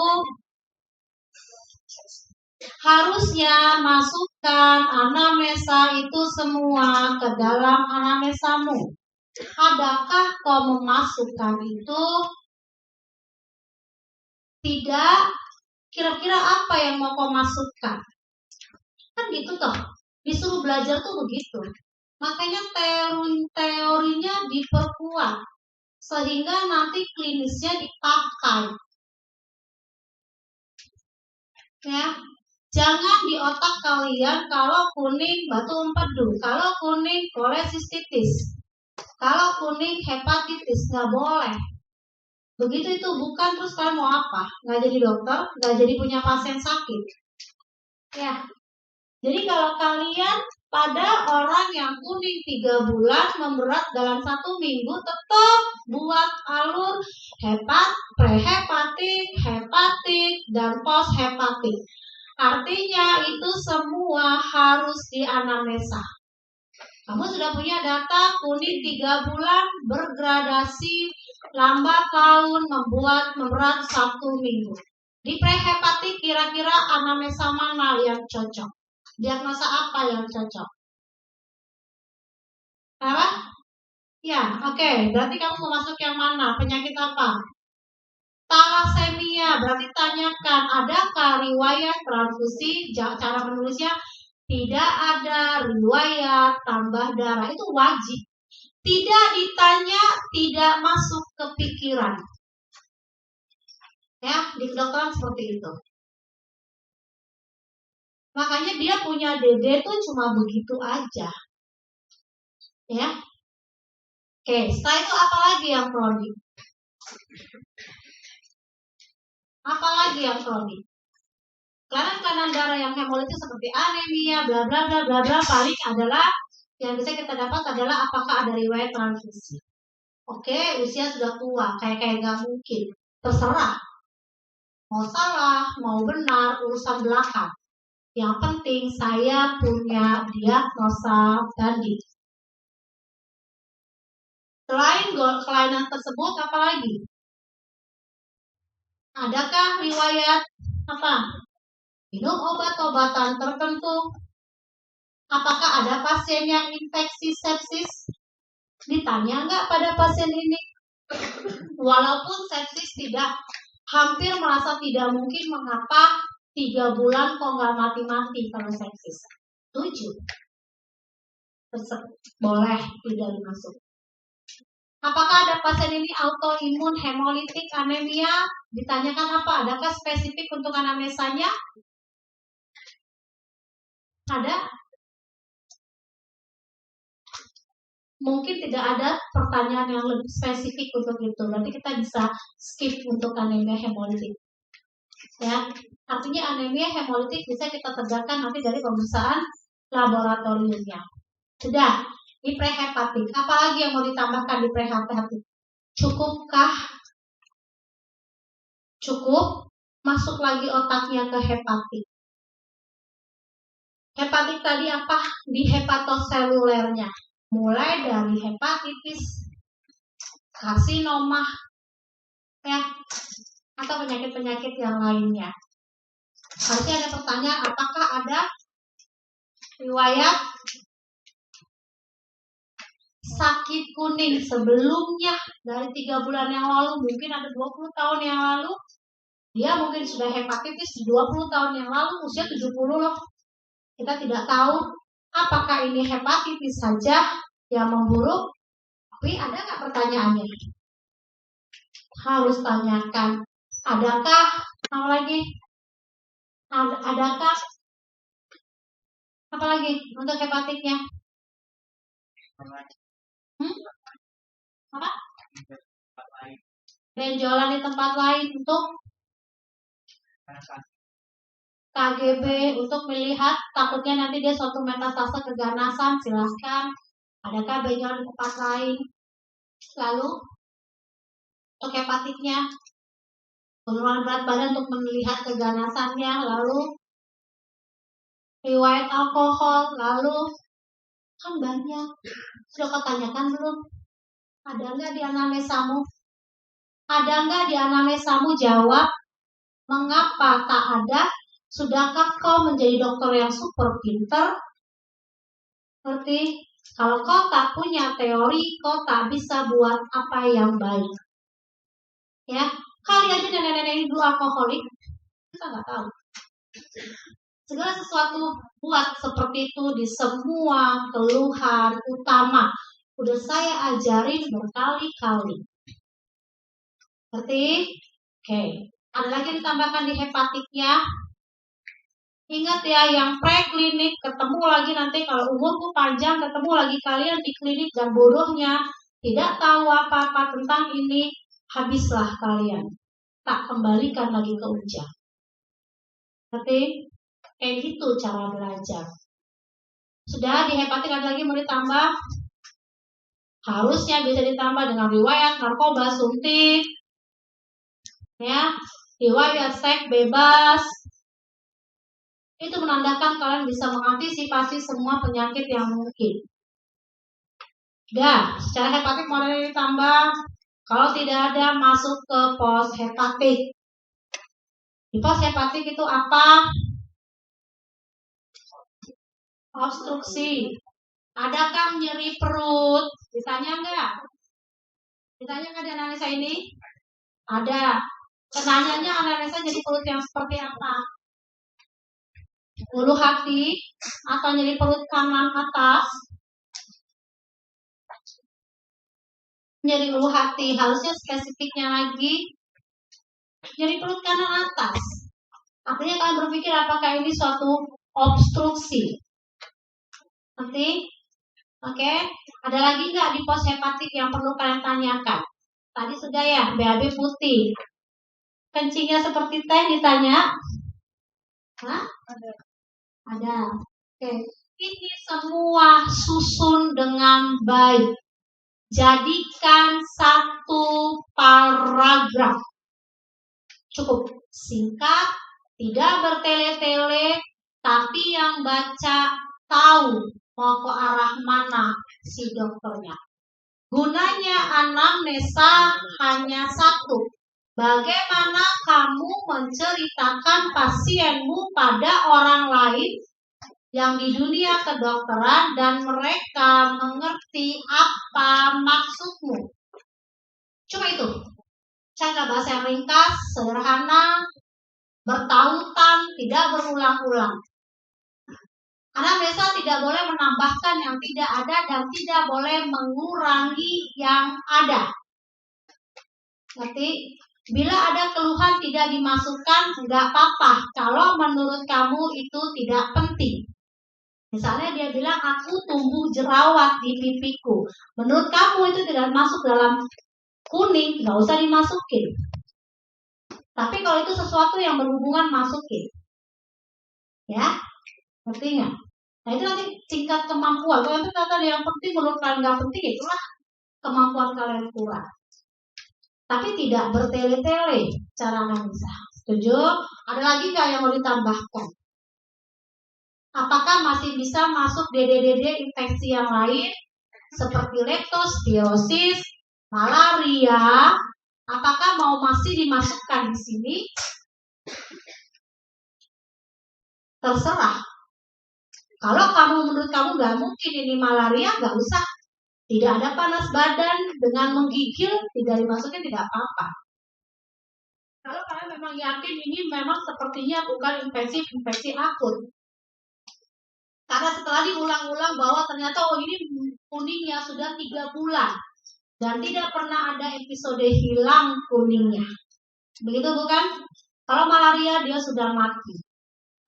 harusnya masukkan anamnesa itu semua ke dalam anamnesamu. Adakah kau memasukkan itu? Tidak. Kira-kira apa yang mau kau masukkan? Kan gitu toh. Disuruh belajar tuh begitu. Makanya teorinya diperkuat sehingga nanti klinisnya dipakai. Ya, jangan di otak kalian kalau kuning batu empedu, kalau kuning kolesistitis, kalau kuning hepatitis, nggak boleh. Begitu itu bukan, terus kalian mau apa? Nggak jadi dokter, nggak jadi punya pasien sakit. Ya, jadi kalau kalian pada orang yang kuning 3 bulan memberat dalam 1 minggu, tetap buat alur prehepatik, hepatik, dan poshepatik. Artinya itu semua harus dianamnesa. Kamu sudah punya data kuning 3 bulan bergradasi lambat laun memberat 1 minggu. Di prehepatik kira-kira anamnesa mana yang cocok? Diagnosa apa yang cocok? Apa? Ya, oke. Berarti kamu mau masuk yang mana? Penyakit apa? Thalassemia. Berarti tanyakan, adakah riwayat transfusi? Cara menulisnya tidak ada riwayat tambah darah. Itu wajib. Tidak ditanya, tidak masuk ke pikiran. Ya, di kedokteran seperti itu. Makanya dia punya DD tuh cuma begitu aja. Ya. Oke, setelah itu apa lagi yang kronik? Apa lagi yang kronik? Kelainan darah yang hemolitik seperti anemia, bla bla bla bla bla, paling adalah yang bisa kita dapat adalah apakah ada riwayat transfusi. Oke, usia sudah tua, kayak nggak mungkin. Terserah. Mau salah, mau benar, urusan belakang. Yang penting saya punya diagnosa tadi. Selain kelainan tersebut, apa lagi? Adakah riwayat apa? Minum obat-obatan tertentu? Apakah ada pasien yang infeksi sepsis? Ditanya nggak pada pasien ini? Walaupun sepsis tidak, hampir merasa tidak mungkin, mengapa 3 bulan kok nggak mati-mati kalau sepsis? 7. Boleh tidak dimasuk. Apakah ada pasien ini autoimun, hemolitik, anemia? Ditanyakan apa? Adakah spesifik untuk anamnesanya? Ada? Mungkin tidak ada pertanyaan yang lebih spesifik untuk itu. Berarti kita bisa skip untuk anemia hemolitik. Ya, artinya anemia hemolitik bisa kita tegakkan nanti dari pemeriksaan laboratoriumnya. Sudah, di prehepatik. Apalagi yang mau ditambahkan di prehepatik? Cukupkah? Cukup? Masuk lagi otaknya ke hepatik. Hepatik tadi apa? Di hepatoselulernya. Mulai dari hepatitis, karsinoma, ya, atau penyakit-penyakit yang lainnya. Harusnya ada pertanyaan, apakah ada riwayat sakit kuning sebelumnya dari 3 bulan yang lalu, mungkin ada 20 tahun yang lalu. Dia mungkin sudah hepatitis 20 tahun yang lalu, usia 70 loh. Kita tidak tahu apakah ini hepatitis saja yang memburuk. Tapi ada nggak pertanyaannya? Harus tanyakan. Adakah, apa lagi? Adakah, apa lagi untuk hepatitnya? Apa? Benjolan di tempat lain untuk KGB untuk melihat takutnya nanti dia suatu metastase keganasan, silahkan. Adakah benjolan di tempat lain? Lalu untuk hepatitnya, penurunan berat badan untuk melihat keganasannya, lalu riwayat alkohol, lalu kan banyak. Sudah kau tanyakan belum? Ada nggak di anamnesamu? Ada nggak di anamnesamu jawab mengapa tak ada? Sudahkah kau menjadi dokter yang super pinter? Seperti kalau kau tak punya teori, kau tak bisa buat apa yang baik. Ya, kali aja nenek-nenek ini dulu alkoholik, kita nggak tahu. Segala sesuatu buat seperti itu di semua keluhan utama udah saya ajarin berkali-kali. Seperti, oke. Ada lagi ditambahkan di hepatitnya. Ingat ya, yang preklinik ketemu lagi nanti kalau umurku panjang ketemu lagi kalian di klinik dan bodohnya tidak tahu apa-apa tentang ini, habislah kalian. Tak kembalikan lagi ke ujian. Seperti kayak gitu cara belajar. Sudah di hepatit ada lagi mau ditambah? Harusnya bisa ditambah dengan riwayat narkoba suntik, ya, riwayat seks bebas. Itu menandakan kalian bisa mengantisipasi semua penyakit yang mungkin. Ya, secara hepatit mau ditambah. Kalau tidak ada, masuk ke pos hepatit. Di pos hepatit itu apa? Obstruksi. Adakah nyeri perut? Ditanya nggak? Ditanya nggak di analisa ini? Ada. Penanyanya analisa jadi perut yang seperti apa? Ulu hati atau nyeri perut kanan atas? Nyeri ulu hati, harusnya spesifiknya lagi nyeri perut kanan atas. Artinya kalian berpikir apakah ini suatu obstruksi? Nanti, oke. Ada lagi nggak di pos hepatik yang perlu kalian tanyakan? Tadi sudah ya, BAB putih. Kencingnya seperti teh ditanya? Hah? Ada. Oke. Ini semua susun dengan baik. Jadikan satu paragraf. Cukup singkat, tidak bertele-tele, tapi yang baca tahu mau ke arah mana si dokternya. Gunanya anamnesa hanya satu. Bagaimana kamu menceritakan pasienmu pada orang lain yang di dunia kedokteran dan mereka mengerti apa maksudmu. Cuma itu. Cara bahasa yang ringkas, sederhana, bertautan, tidak berulang-ulang. Anamnesa tidak boleh menambahkan yang tidak ada dan tidak boleh mengurangi yang ada. Berarti bila ada keluhan tidak dimasukkan, nggak apa-apa. Kalau menurut kamu itu tidak penting. Misalnya dia bilang, aku tumbuh jerawat di pipiku. Menurut kamu itu tidak masuk dalam kuning, nggak usah dimasukin. Tapi kalau itu sesuatu yang berhubungan, masukin. Ya, ngerti nggak? Nah itu nanti tingkat kemampuan. Kalau itu kata yang penting menurut kalian nggak penting, itulah kemampuan kalian kurang. Tapi tidak bertele-tele cara analisa. Setuju? Ada lagi nggak yang mau ditambahkan? Apakah masih bisa masuk DDD infeksi yang lain seperti leptospirosis, malaria? Apakah mau masih dimasukkan di sini? Terserah. Kalau menurut kamu nggak mungkin ini malaria, nggak usah. Tidak ada panas badan dengan menggigil, tidak dimasukin, tidak apa-apa. Kalau kalian memang yakin ini memang sepertinya bukan infeksi akut. Karena setelah diulang-ulang bahwa ternyata ini kuningnya sudah 3 bulan. Dan tidak pernah ada episode hilang kuningnya. Begitu bukan? Kalau malaria dia sudah mati.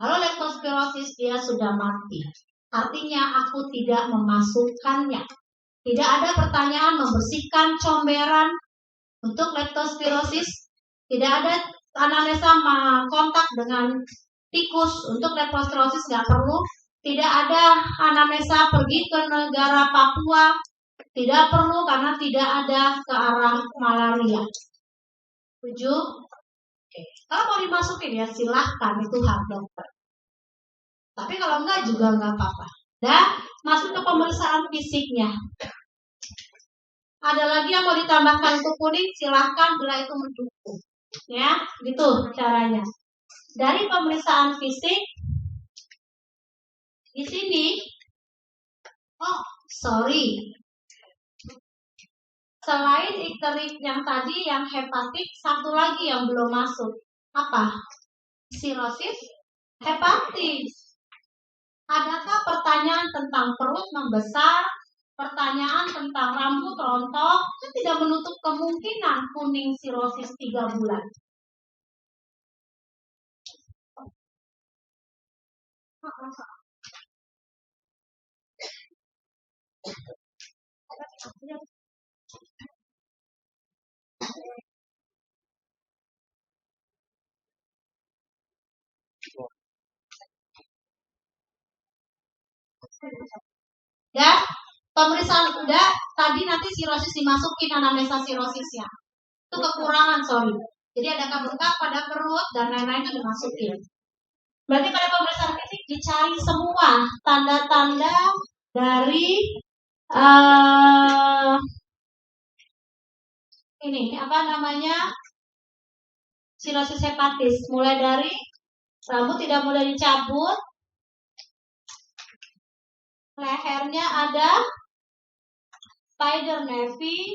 Kalau leptospirosis dia sudah mati. Artinya aku tidak memasukkannya. Tidak ada pertanyaan membersihkan comberan untuk leptospirosis. Tidak ada anamnesa kontak dengan tikus untuk leptospirosis, nggak perlu. Tidak ada anamnesa pergi ke negara Papua, tidak perlu karena tidak ada ke arah malaria. Setuju? Oke. Kalau mau dimasukin ya silahkan, itu hak dokter. Tapi kalau enggak juga enggak apa-apa. Dan masuk ke pemeriksaan fisiknya. Ada lagi yang mau ditambahkan untuk kuning, silahkan bila itu mendukung. Ya, gitu caranya. Dari pemeriksaan fisik, di sini, selain ikterik yang tadi, yang hepatik, satu lagi yang belum masuk. Apa? Sirosis hepatis. Adakah pertanyaan tentang perut membesar, pertanyaan tentang rambut rontok? Itu tidak menutup kemungkinan kuning sirosis 3 bulan. Ya, pemeriksaan udah, tadi nanti sirosis dimasukin anamnesa sirosisnya. Itu kekurangan, sorry. Jadi ada bengkak pada perut dan lain-lain itu dimasukin. Berarti pada pemeriksaan fisik dicari semua tanda-tanda dari ini apa namanya sirosis hepatis, mulai dari rambut tidak mudah dicabut, lehernya ada spider navy,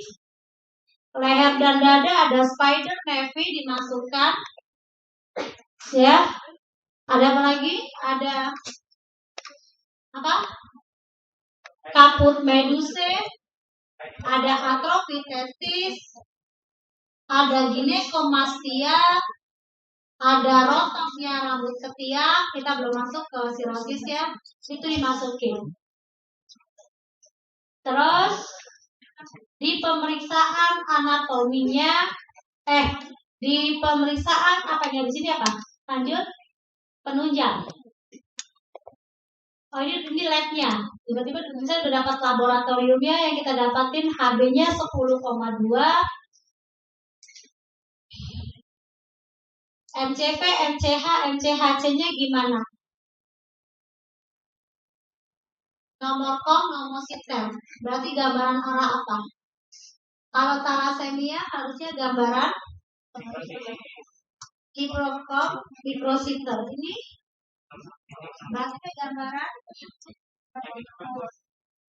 leher dan dada ada spider navy dimasukkan, ya. Ada apa lagi? Ada apa? Kaput meduse, ada atrofi testis, ada ginekomastia, ada rotosnya rambut ketiak. Kita belum masuk ke sirosis ya, itu dimasukin. Terus di pemeriksaan anatominya, di pemeriksaan apanya di sini apa? Lanjut, penunjang. Oh ini labnya. Tiba-tiba misalnya udah dapat laboratoriumnya yang kita dapatin HB-nya 10,2. MCV, MCH, MCHC-nya gimana? Nomor kom, nomositer. Berarti gambaran arah apa? Kalau thalassemia harusnya gambaran hiprokom, hiprositer. Ini berarti gambaran.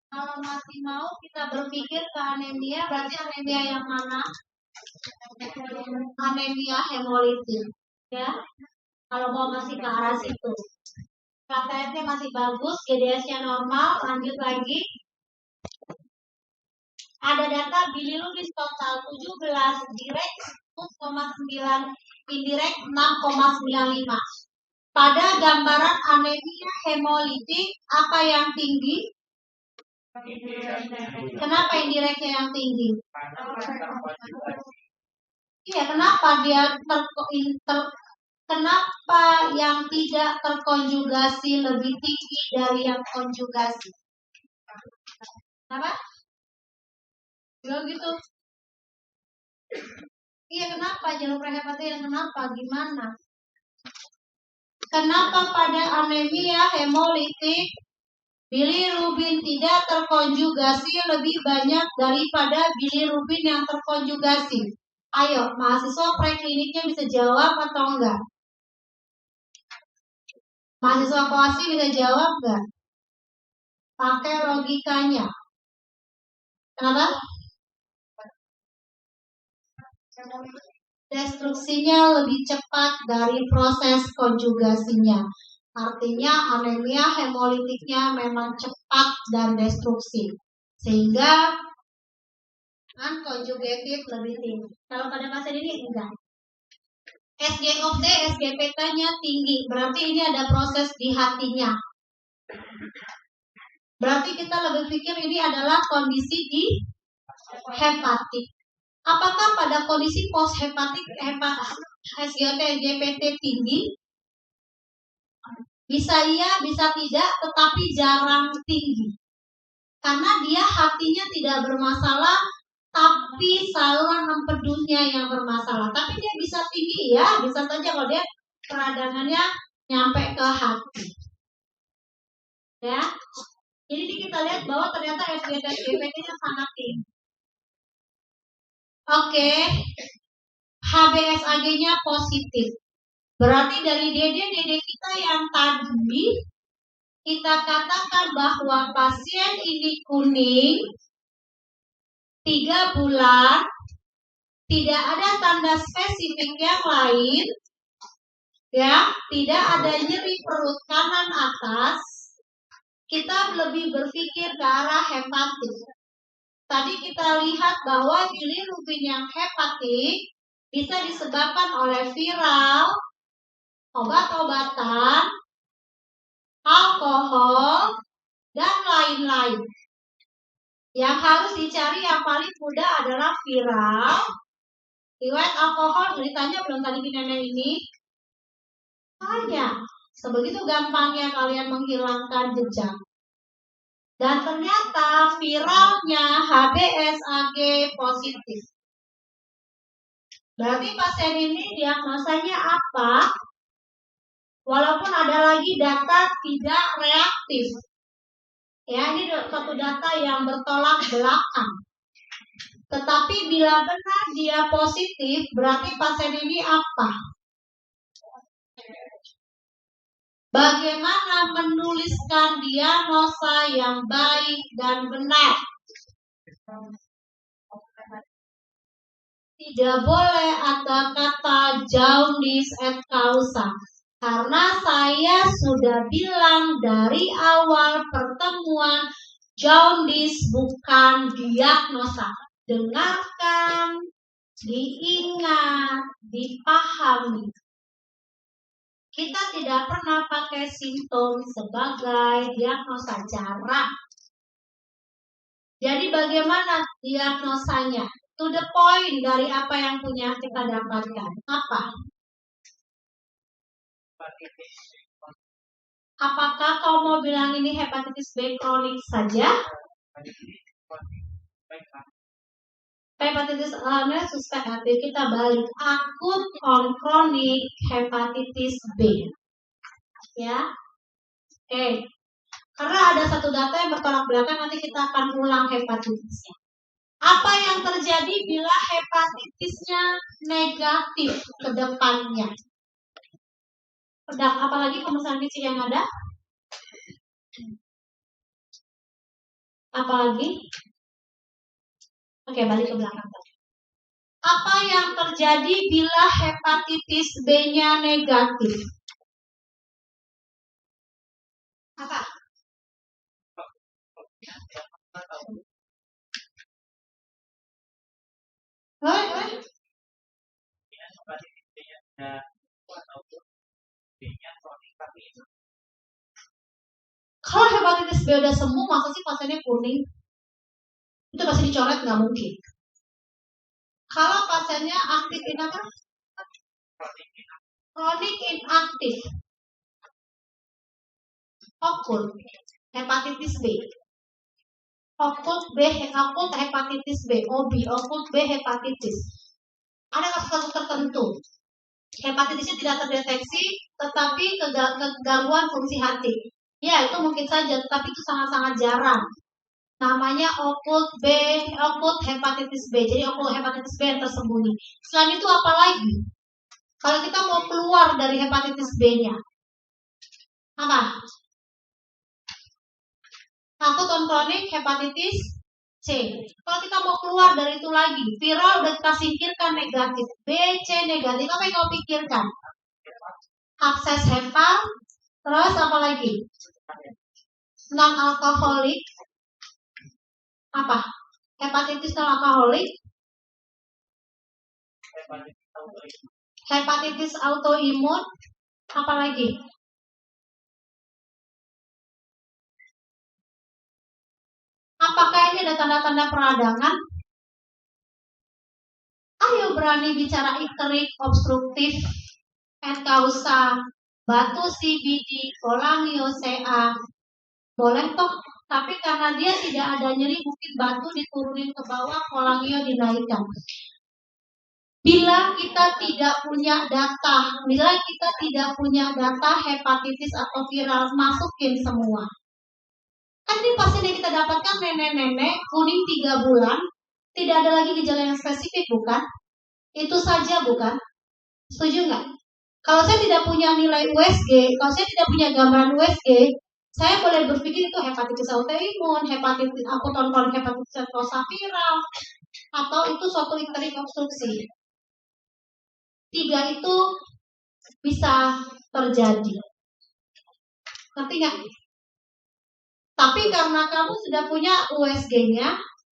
Kalau masih mau kita berpikir ke anemia, berarti anemia yang mana? Anemia hemolitik, ya. Kalau mau masih ke arah situ. KTS-nya masih bagus, GDS-nya normal. Lanjut lagi. Ada data bilirubin total 17, direct 10,9, indirect 6,95. Pada gambaran anemia hemolitik, apa yang tinggi? Kenapa indirectnya yang tinggi? Iya, kenapa dia kenapa yang tidak terkonjugasi lebih tinggi dari yang konjugasi? Kenapa? Bilang gitu. Iya, kenapa jalur prehepatia? Kenapa? Gimana? Kenapa pada anemia hemolitik bilirubin tidak terkonjugasi lebih banyak daripada bilirubin yang terkonjugasi? Ayo, mahasiswa prekliniknya bisa jawab atau enggak? Mahasiswa koasi bisa jawab nggak? Pakai logikanya. Kenapa? Destruksinya lebih cepat dari proses konjugasinya. Artinya anemia hemolitiknya memang cepat dan destruksi. Sehingga unconjugated lebih tinggi. Kalau pada pasien ini enggak. SGOT, SGPK-nya tinggi. Berarti ini ada proses di hatinya. Berarti kita lebih pikir ini adalah kondisi di hepatik. Apakah pada kondisi post hepatik SGOT, SGPT tinggi? Bisa iya, bisa tidak, tetapi jarang tinggi. Karena dia hatinya tidak bermasalah, tapi saluran empedunya yang bermasalah. Tapi dia bisa tinggi ya, bisa saja kalau dia peradangannya nyampe ke hati. Ya, jadi kita lihat bahwa ternyata SGOT, SGPT-nya sangat tinggi. Oke, HBsAg-nya positif. Berarti dari DD kita yang tadi, kita katakan bahwa pasien ini kuning, 3 bulan, tidak ada tanda spesifik yang lain, ya, tidak ada nyeri perut kanan atas, kita lebih berpikir ke arah hepatik. Tadi kita lihat bahwa bilirubin yang hepatik bisa disebabkan oleh viral, obat-obatan, alkohol, dan lain-lain. Yang harus dicari yang paling mudah adalah viral. Riwayat alkohol, beritanya belum tadi di nenek ini? Hanya sebegitu gampangnya kalian menghilangkan jejak. Dan ternyata viralnya HBsAg positif. Berarti pasien ini diagnosanya apa? Walaupun ada lagi data tidak reaktif. Ya, ini satu data yang bertolak belakang. Tetapi bila benar dia positif, berarti pasien ini apa? Bagaimana menuliskan diagnosa yang baik dan benar? Tidak boleh ada kata jaundice et causa. Karena saya sudah bilang dari awal pertemuan, jaundice bukan diagnosa. Dengarkan, diingat, dipahami. Kita tidak pernah pakai simptom sebagai diagnosa, jarang. Jadi bagaimana diagnosanya? To the point dari apa yang punya kita dapatkan. Apa? Apakah kau mau bilang ini hepatitis B kronik saja? Hepatitis A suspek aktif, kita balik akut on kronik hepatitis B. Ya. Oke. Karena ada satu data yang bertolak belakang, nanti kita akan ulang hepatitisnya. Apa yang terjadi bila hepatitisnya negatif ke depannya? Apalagi pemesanan kecil yang ada? Apalagi? Oke, balik ke belakang. Apa yang terjadi bila hepatitis B-nya negatif? Apa? Kalau hepatitis B udah sembuh, masa sih pasiennya kuning? Itu masih dicoret, nggak mungkin. Kalau pasiennya aktif apa? Kronik inaktif. Akut hepatitis B. Akut hepatitis B, OB, akut B hepatitis. Ada kasus-kasus tertentu. Hepatitisnya tidak terdeteksi, tetapi kegangguan fungsi hati. Ya, itu mungkin saja, tetapi itu sangat-sangat jarang. Namanya akut hepatitis B. Jadi akut hepatitis B yang tersembunyi. Selain itu apa lagi? Kalau kita mau keluar dari hepatitis B-nya, Apa? Akut kronik hepatitis C. Kalau kita mau keluar dari itu lagi, viral udah kita singkirkan negatif, B, C negatif, apa yang kau pikirkan? Akses hepa, terus apa lagi? Non alkoholik, apa? Hepatitis non alkoholik, hepatitis autoimun, apa lagi? Apakah ini ada tanda-tanda peradangan? Ayo berani bicara icteric, obstruktif, enkausa, batu CBD, kolangiosea, boleh toh. Tapi karena dia tidak ada nyeri, mungkin batu diturunin ke bawah, kolangio dinaikkan. Bila kita tidak punya data, bila kita tidak punya data hepatitis atau viral, masukin semua. Kan ini pasien yang kita dapatkan nenek-nenek, kuning 3 bulan, tidak ada lagi gejala yang spesifik, bukan? Itu saja, bukan? Setuju nggak? Kalau saya tidak punya nilai USG, kalau saya tidak punya gambaran USG, saya boleh berpikir itu hepatitis autoimun, hepatitis akut kronik hepatitis serkosa viral, atau itu suatu icteric obstruksi. 3 itu bisa terjadi. Ngerti nggak? Tapi karena kamu sudah punya USG-nya,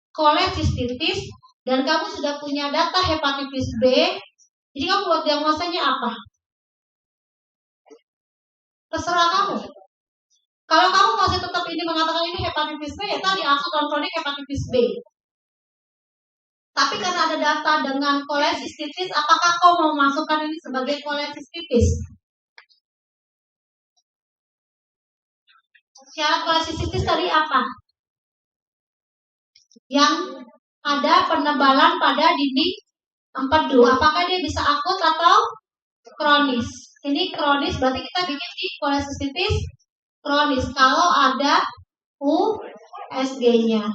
kolesistitis, dan kamu sudah punya data hepatitis B, jadi kamu buat diagnosanya apa? Terserah kamu. Kalau kamu masih tetap ini mengatakan ini hepatitis B, ya tadi akut kronik hepatitis B. Tapi karena ada data dengan kolesistitis, apakah kau mau masukkan ini sebagai kolesistitis? Syarat kolesistitis tadi apa? Yang ada penebalan pada dinding empedu. Apakah dia bisa akut atau kronis? Ini kronis, berarti kita bikin di kolesistitis kronis kalau ada USG-nya.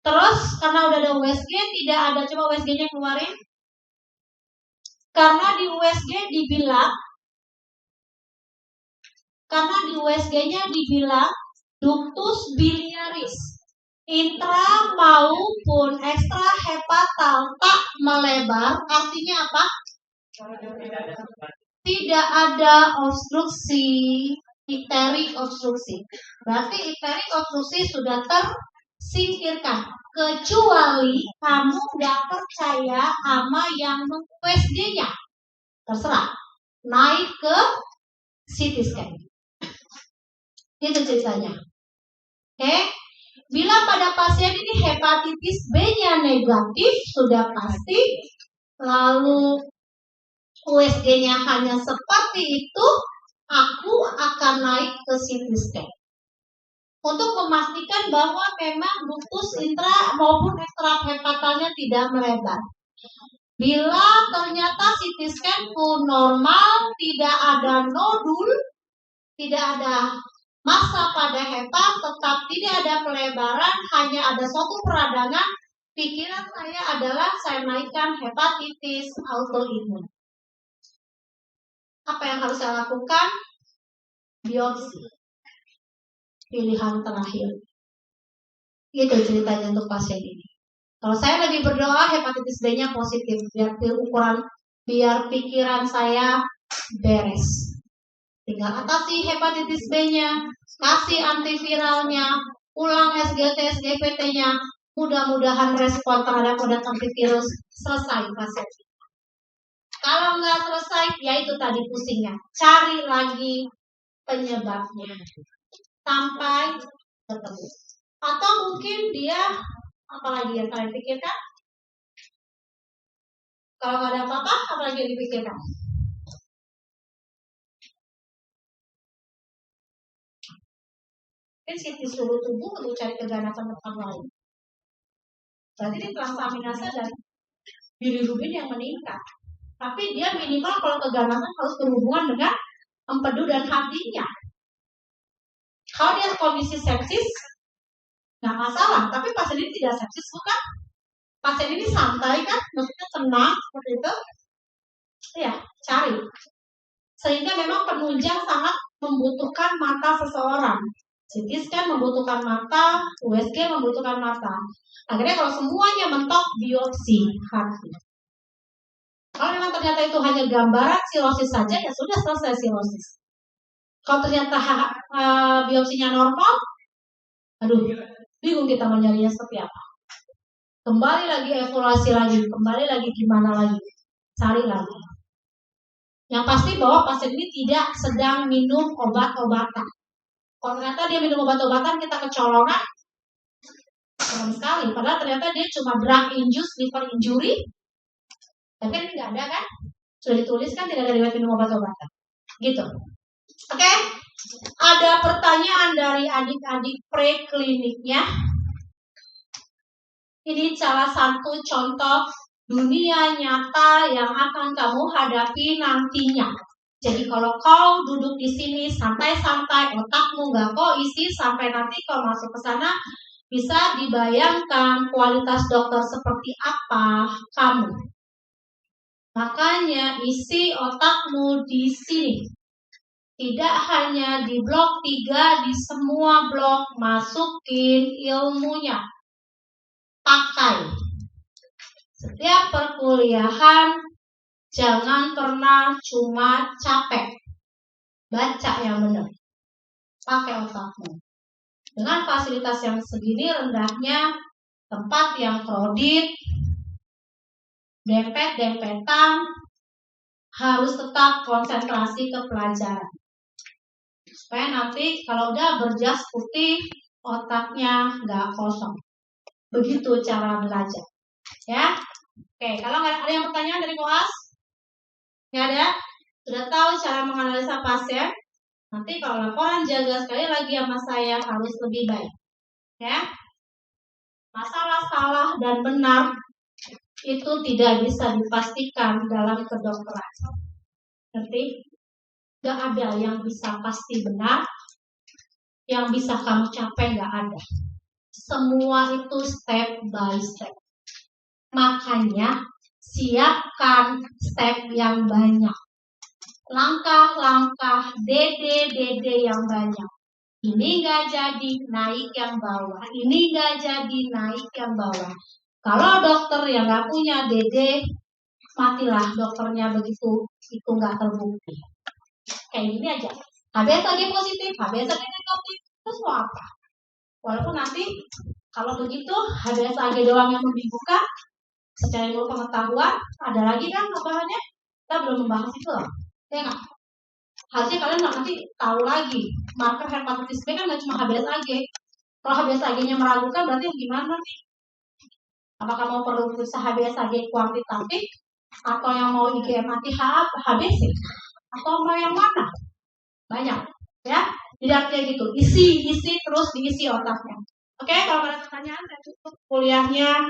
Terus karena udah ada USG, tidak ada, coba USG-nya keluarin. Karena di USG-nya dibilang ductus biliaris intra maupun ekstra hepatal tak melebar, artinya apa? Tidak ada obstruksi, icteric obstruksi. Berarti icteric obstruksi sudah tersingkirkan. Kecuali kamu nggak percaya sama yang USG-nya. Terserah. Naik ke CT scan. Itu ceritanya. Oke. Bila pada pasien ini hepatitis B-nya negatif, sudah pasti. Lalu USG-nya hanya seperti itu, aku akan naik ke CT scan untuk memastikan bahwa memang ductus intra maupun ekstra hepatalnya tidak melebar. Bila ternyata CT scan pun normal, tidak ada nodul, tidak ada massa pada hepat, tetap tidak ada pelebaran, hanya ada suatu peradangan, pikiran saya adalah saya naikkan hepatitis autoimun. Apa yang harus saya lakukan? Biopsi. Pilihan terakhir. Itu ceritanya untuk pasien ini. Kalau saya lagi berdoa hepatitis B-nya positif, biar pikiran saya beres. Tinggal atasi hepatitis B-nya, kasih antiviralnya, ulang SGT, SGPT-nya, mudah-mudahan respon terhadap obat antivirus selesai pasien. Kalau nggak selesai, ya itu tadi pusingnya. Cari lagi penyebabnya sampai ketemu. Atau mungkin dia, apalagi yang kalian pikirkan? Kalau nggak ada apa-apa, apalagi yang dipikirkan? Mungkin di seluruh tubuh untuk cari keganasan tempat lain. Berarti ini transaminase dan bilirubin yang meningkat. Tapi dia minimal kalau keganasan harus berhubungan dengan empedu dan hatinya. Kalau dia kondisi sepsis, nggak masalah. Tapi pasien ini tidak sepsis, bukan? Pasien ini santai kan? Maksudnya tenang seperti itu. Ya, cari. Sehingga memang penunjang sangat membutuhkan mata seseorang. CT scan membutuhkan mata, USG membutuhkan mata. Akhirnya kalau semuanya mentok, biopsi hati. Kalau memang ternyata itu hanya gambaran sirosis saja, ya sudah selesai sirosis. Kalau ternyata biopsinya normal, aduh, bingung kita mencarinya seperti apa. Kembali lagi evaluasi lagi, kembali lagi gimana lagi, cari lagi. Yang pasti bahwa pasien ini tidak sedang minum obat-obatan. Kalau ternyata dia minum obat-obatan, kita kecolongan, sama sekali. Padahal ternyata dia cuma drug-induced liver injury. Tapi ini nggak ada kan? Sudah dituliskan tidak ada riwayat minum obat-obatan. Gitu. Oke? Ada pertanyaan dari adik-adik prekliniknya. Ini salah satu contoh dunia nyata yang akan kamu hadapi nantinya. Jadi kalau kau duduk di sini santai-santai, otakmu nggak kau isi sampai nanti kau masuk ke sana, bisa dibayangkan kualitas dokter seperti apa kamu. Makanya isi otakmu di sini. Tidak hanya di blok 3, di semua blok masukin ilmunya. Pakai. Setiap perkuliahan jangan pernah cuma capek. Baca yang benar. Pakai otakmu. Dengan fasilitas yang segini rendahnya, tempat yang crowded, dempet-dempetan, harus tetap konsentrasi ke pelajaran. Supaya nanti kalau udah berjas putih, otaknya nggak kosong. Begitu cara belajar. Ya, oke. Kalau nggak ada yang pertanyaan dari Koas? Nggak ada? Sudah tahu cara menganalisa pasien? Nanti kalau laporan jaga sekali lagi sama saya harus lebih baik. Ya, masalah salah dan benar itu tidak bisa dipastikan dalam kedokteran. Ngerti? Gak ada yang bisa pasti benar, yang bisa kamu capai gak ada. Semua itu step by step. Makanya siapkan step yang banyak. Langkah-langkah DD yang banyak. Ini gak jadi, naik yang bawah. Ini gak jadi, naik yang bawah. Kalau dokter yang gak punya DD, matilah dokternya begitu itu gak terbukti. Kayak gini aja. HBsAg positif, HBsAg negatif, terus mau apa? Walaupun nanti kalau begitu HBsAg doang yang membingungkan, secara ilmu pengetahuan ada lagi kan tambahannya? Kita belum membahas itu loh, ya nggak? Harusnya kalian nanti tahu lagi marker hepatitis B kan nggak cuma HBsAg. Kalau HBsAg-nya meragukan berarti gimana nih? Apakah mau perlu periksa HBsAg kuantitatif atau yang mau IgM anti HBc? Atau mau yang mana? Banyak, ya. Jadi artinya gitu, isi terus diisi otaknya. Oke, kalau ada pertanyaan saya tutup kuliahnya.